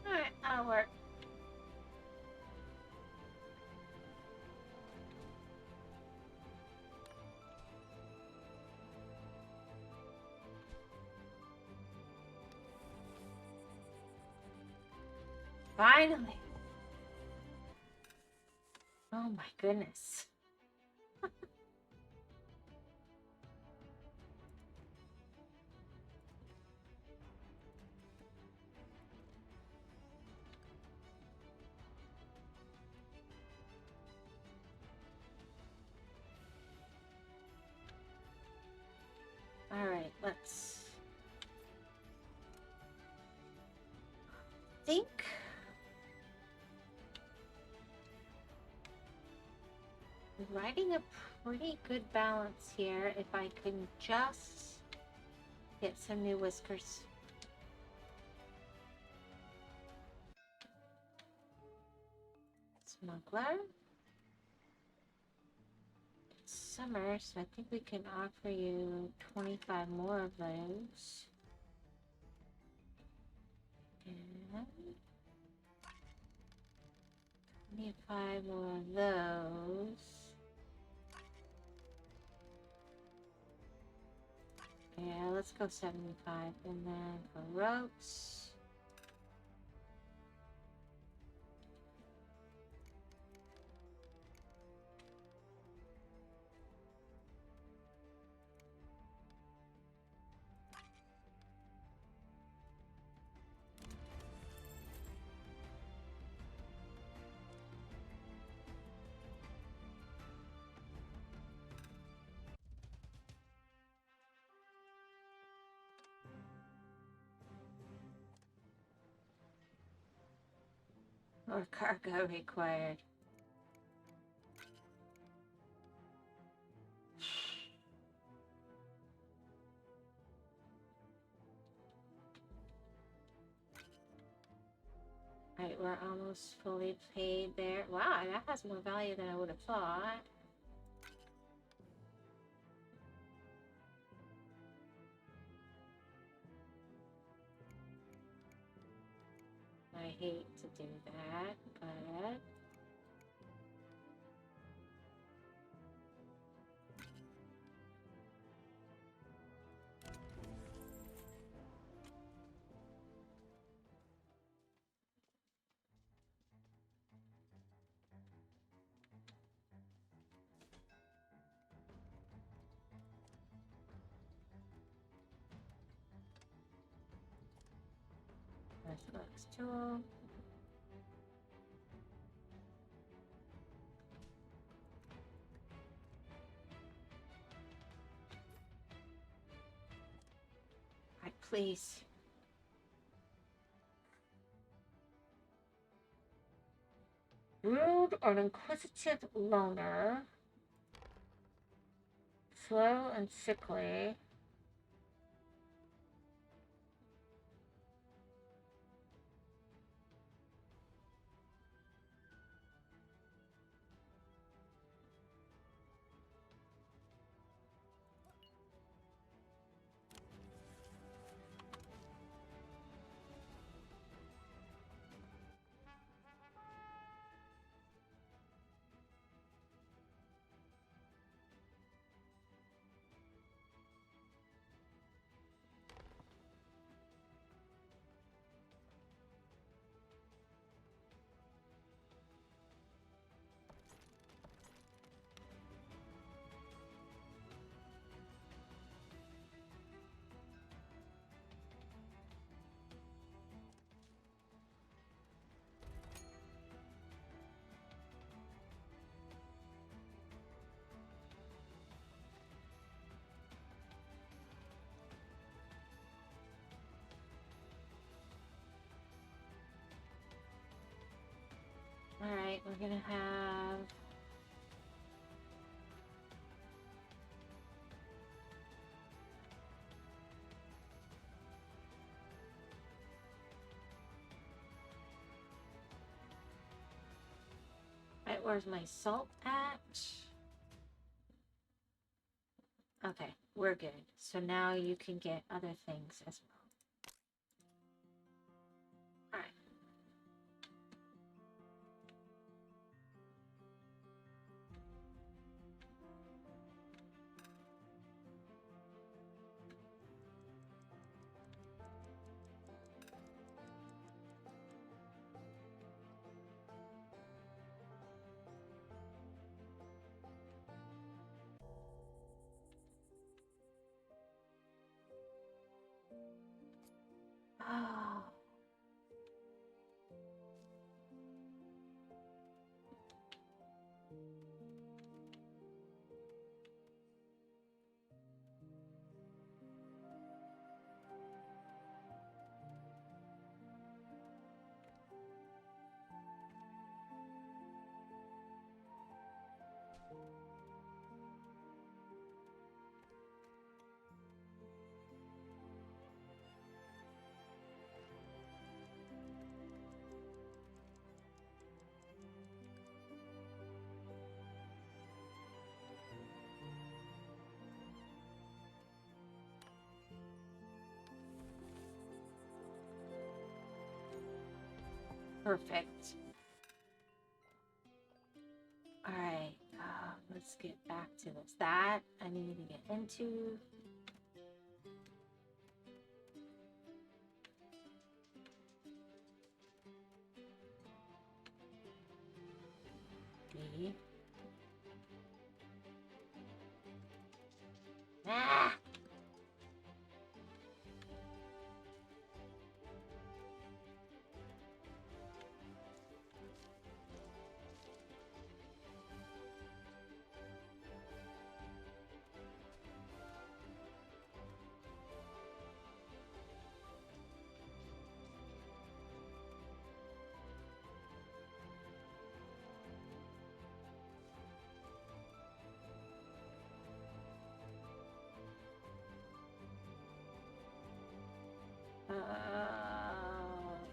Alright, that'll work. Finally! Oh my goodness. Alright, let's think. Writing a pretty good balance here if I can just Get some new whiskers. Smuggler. It's summer, so I think we can offer you 25 more of those. And 25 more of those. Yeah, let's go 75. And then for ropes. Or cargo required. Alright, we're almost fully paid there. Wow, that has more value than I would have thought. I hate to do that, but... Reflex tool. Alright, please. Rude or inquisitive loner. Slow and sickly. Alright, we're gonna have... Alright, where's my salt at? Okay, we're good. So now you can get other things as well. Alright. Oh. Perfect. Alright, let's get back to this. That I need to get into. B. Ah!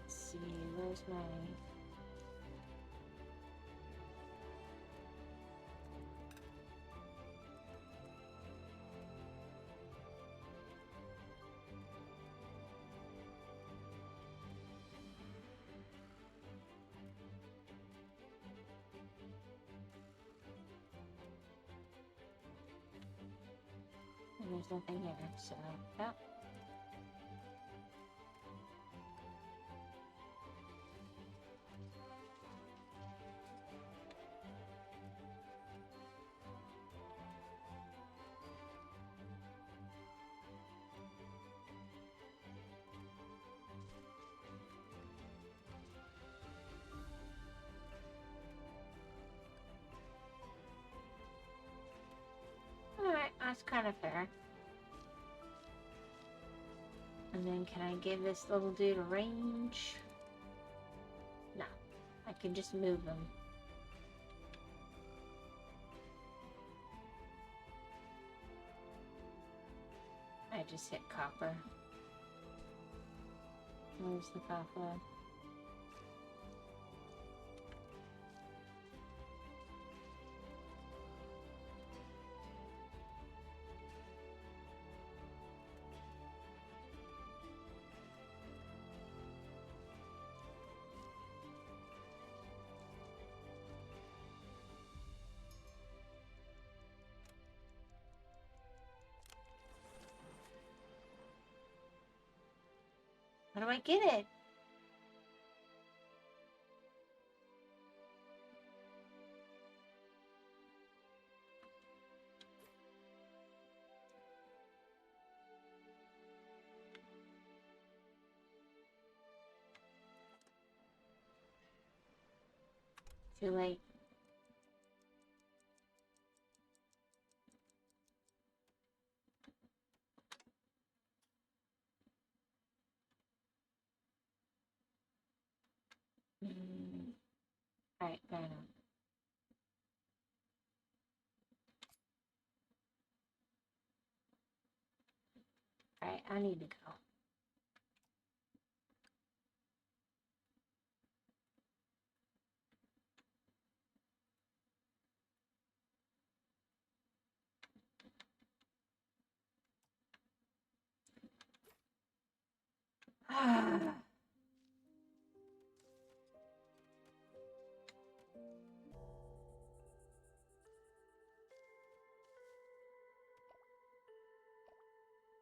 Let's see, where's my... There's nothing here, so, yep. Alright, that's kind of fair. And then can I give this little dude a range? No. I can just move him. I just hit copper. Where's the copper? How do I get it? Too late. Alright, fair enough. Alright, I need to go.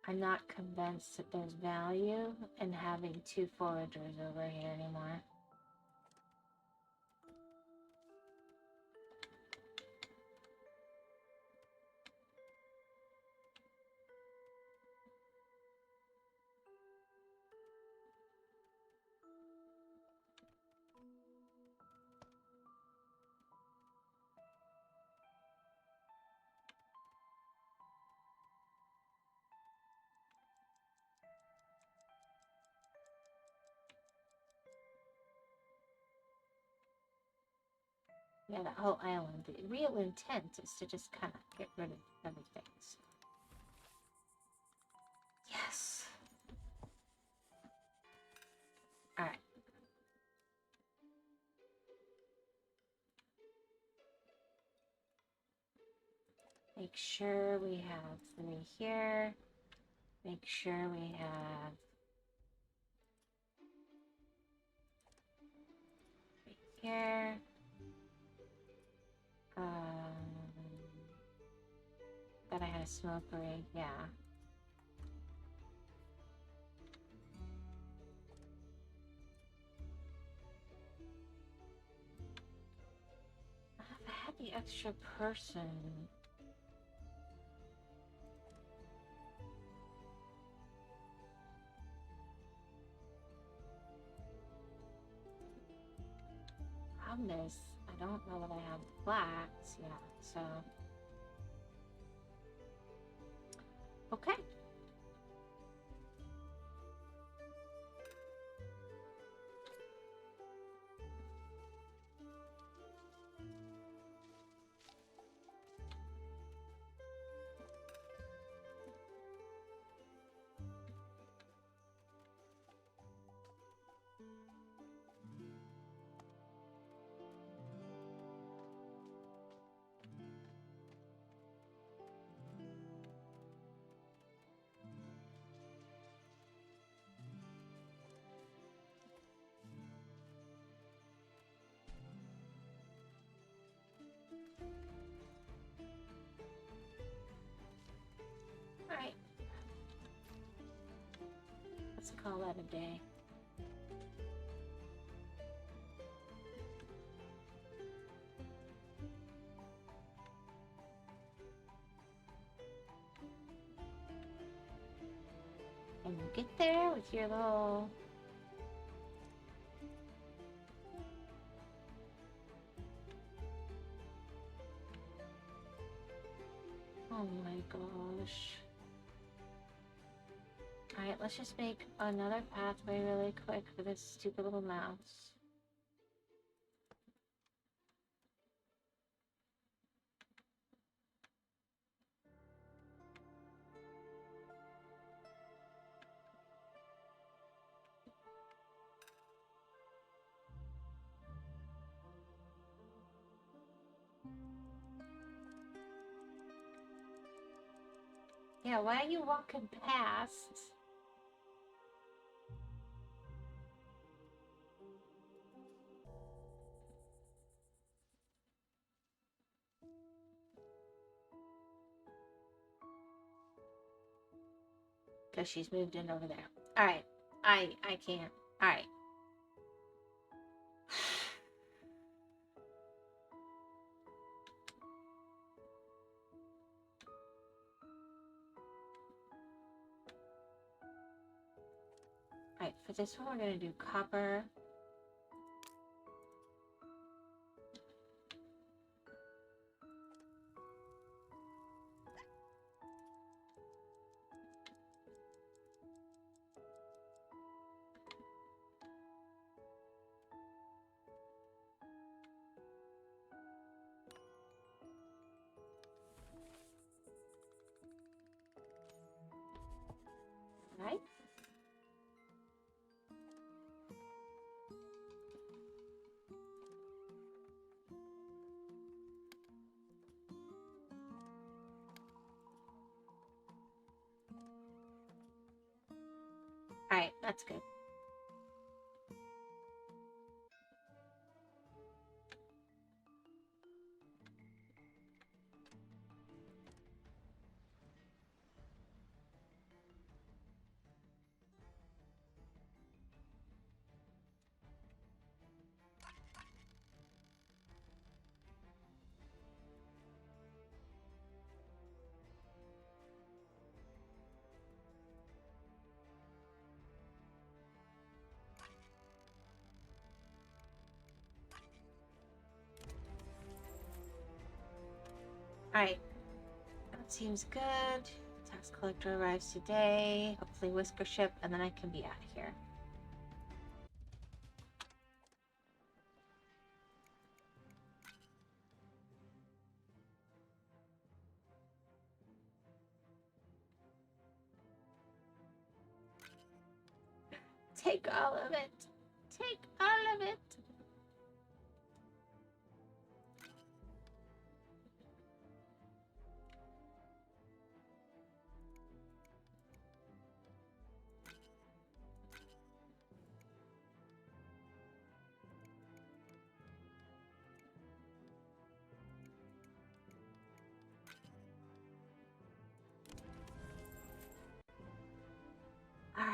I'm not convinced that there's value in having two foragers over here anymore. Yeah, that whole island. The real intent is to just kind of get rid of everything. So. Yes! Alright. Make sure we have 3 here. Make sure we have here. Thought I had a smoke rig, yeah. If I had the extra person. Problem is, I don't know that I have blacks, yeah, so. Okay. Alright. Let's call that a day. And you get there with your little... Oh my gosh. Alright, let's just make another pathway really quick for this stupid little mouse. Yeah, why are you walking past? Because she's moved in over there. Alright. I can't. Alright. Alright, for this one we're going to do copper. Right? Alright, that's good. Alright. That seems good. Tax collector arrives today. Hopefully whisker ship, and then I can be out of here. Take all of it. Take all of it.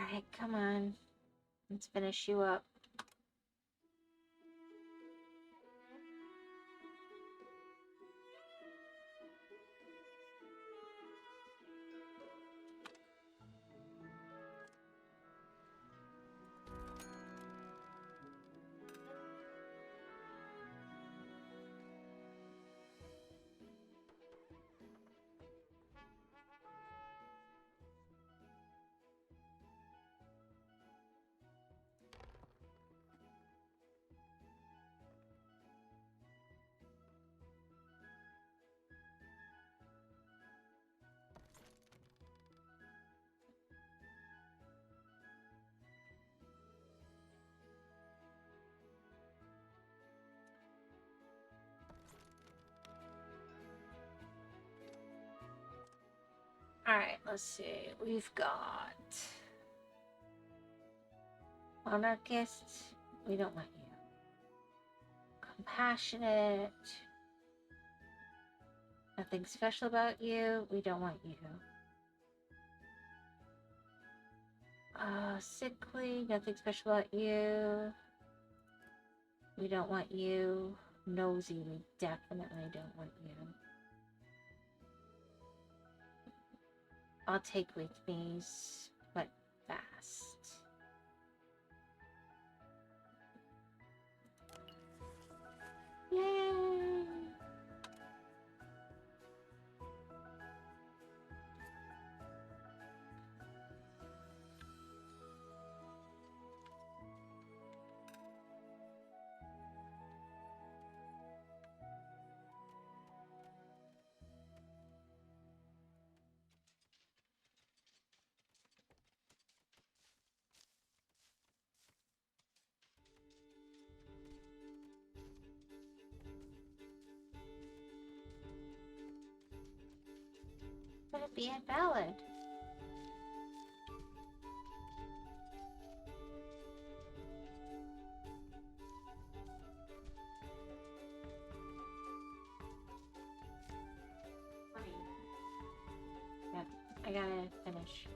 Alright, come on. Let's finish you up. Alright, let's see. We've got Monarchist. We don't want you. Compassionate. Nothing special about you. We don't want you. Sickly. Nothing special about you. We don't want you. Nosy. We definitely don't want you. I'll take with me's, but fast. Yay! Would it be invalid? Yep, I gotta finish.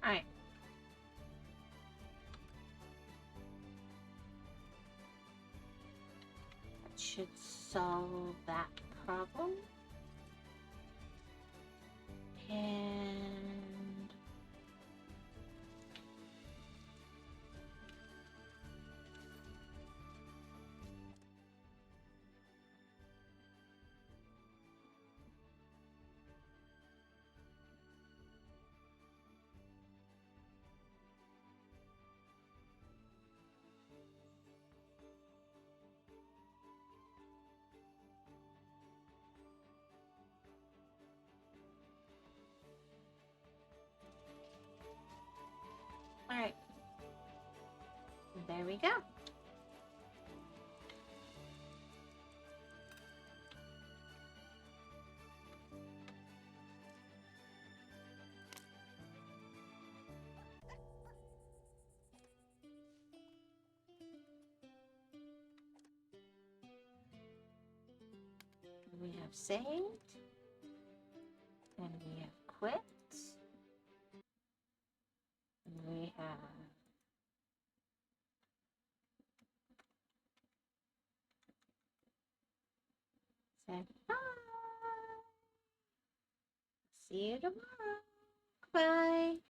Alright. That should solve that problem. And alright. There we go. We have saved. And we have quit. And we have said bye. See you tomorrow. Bye.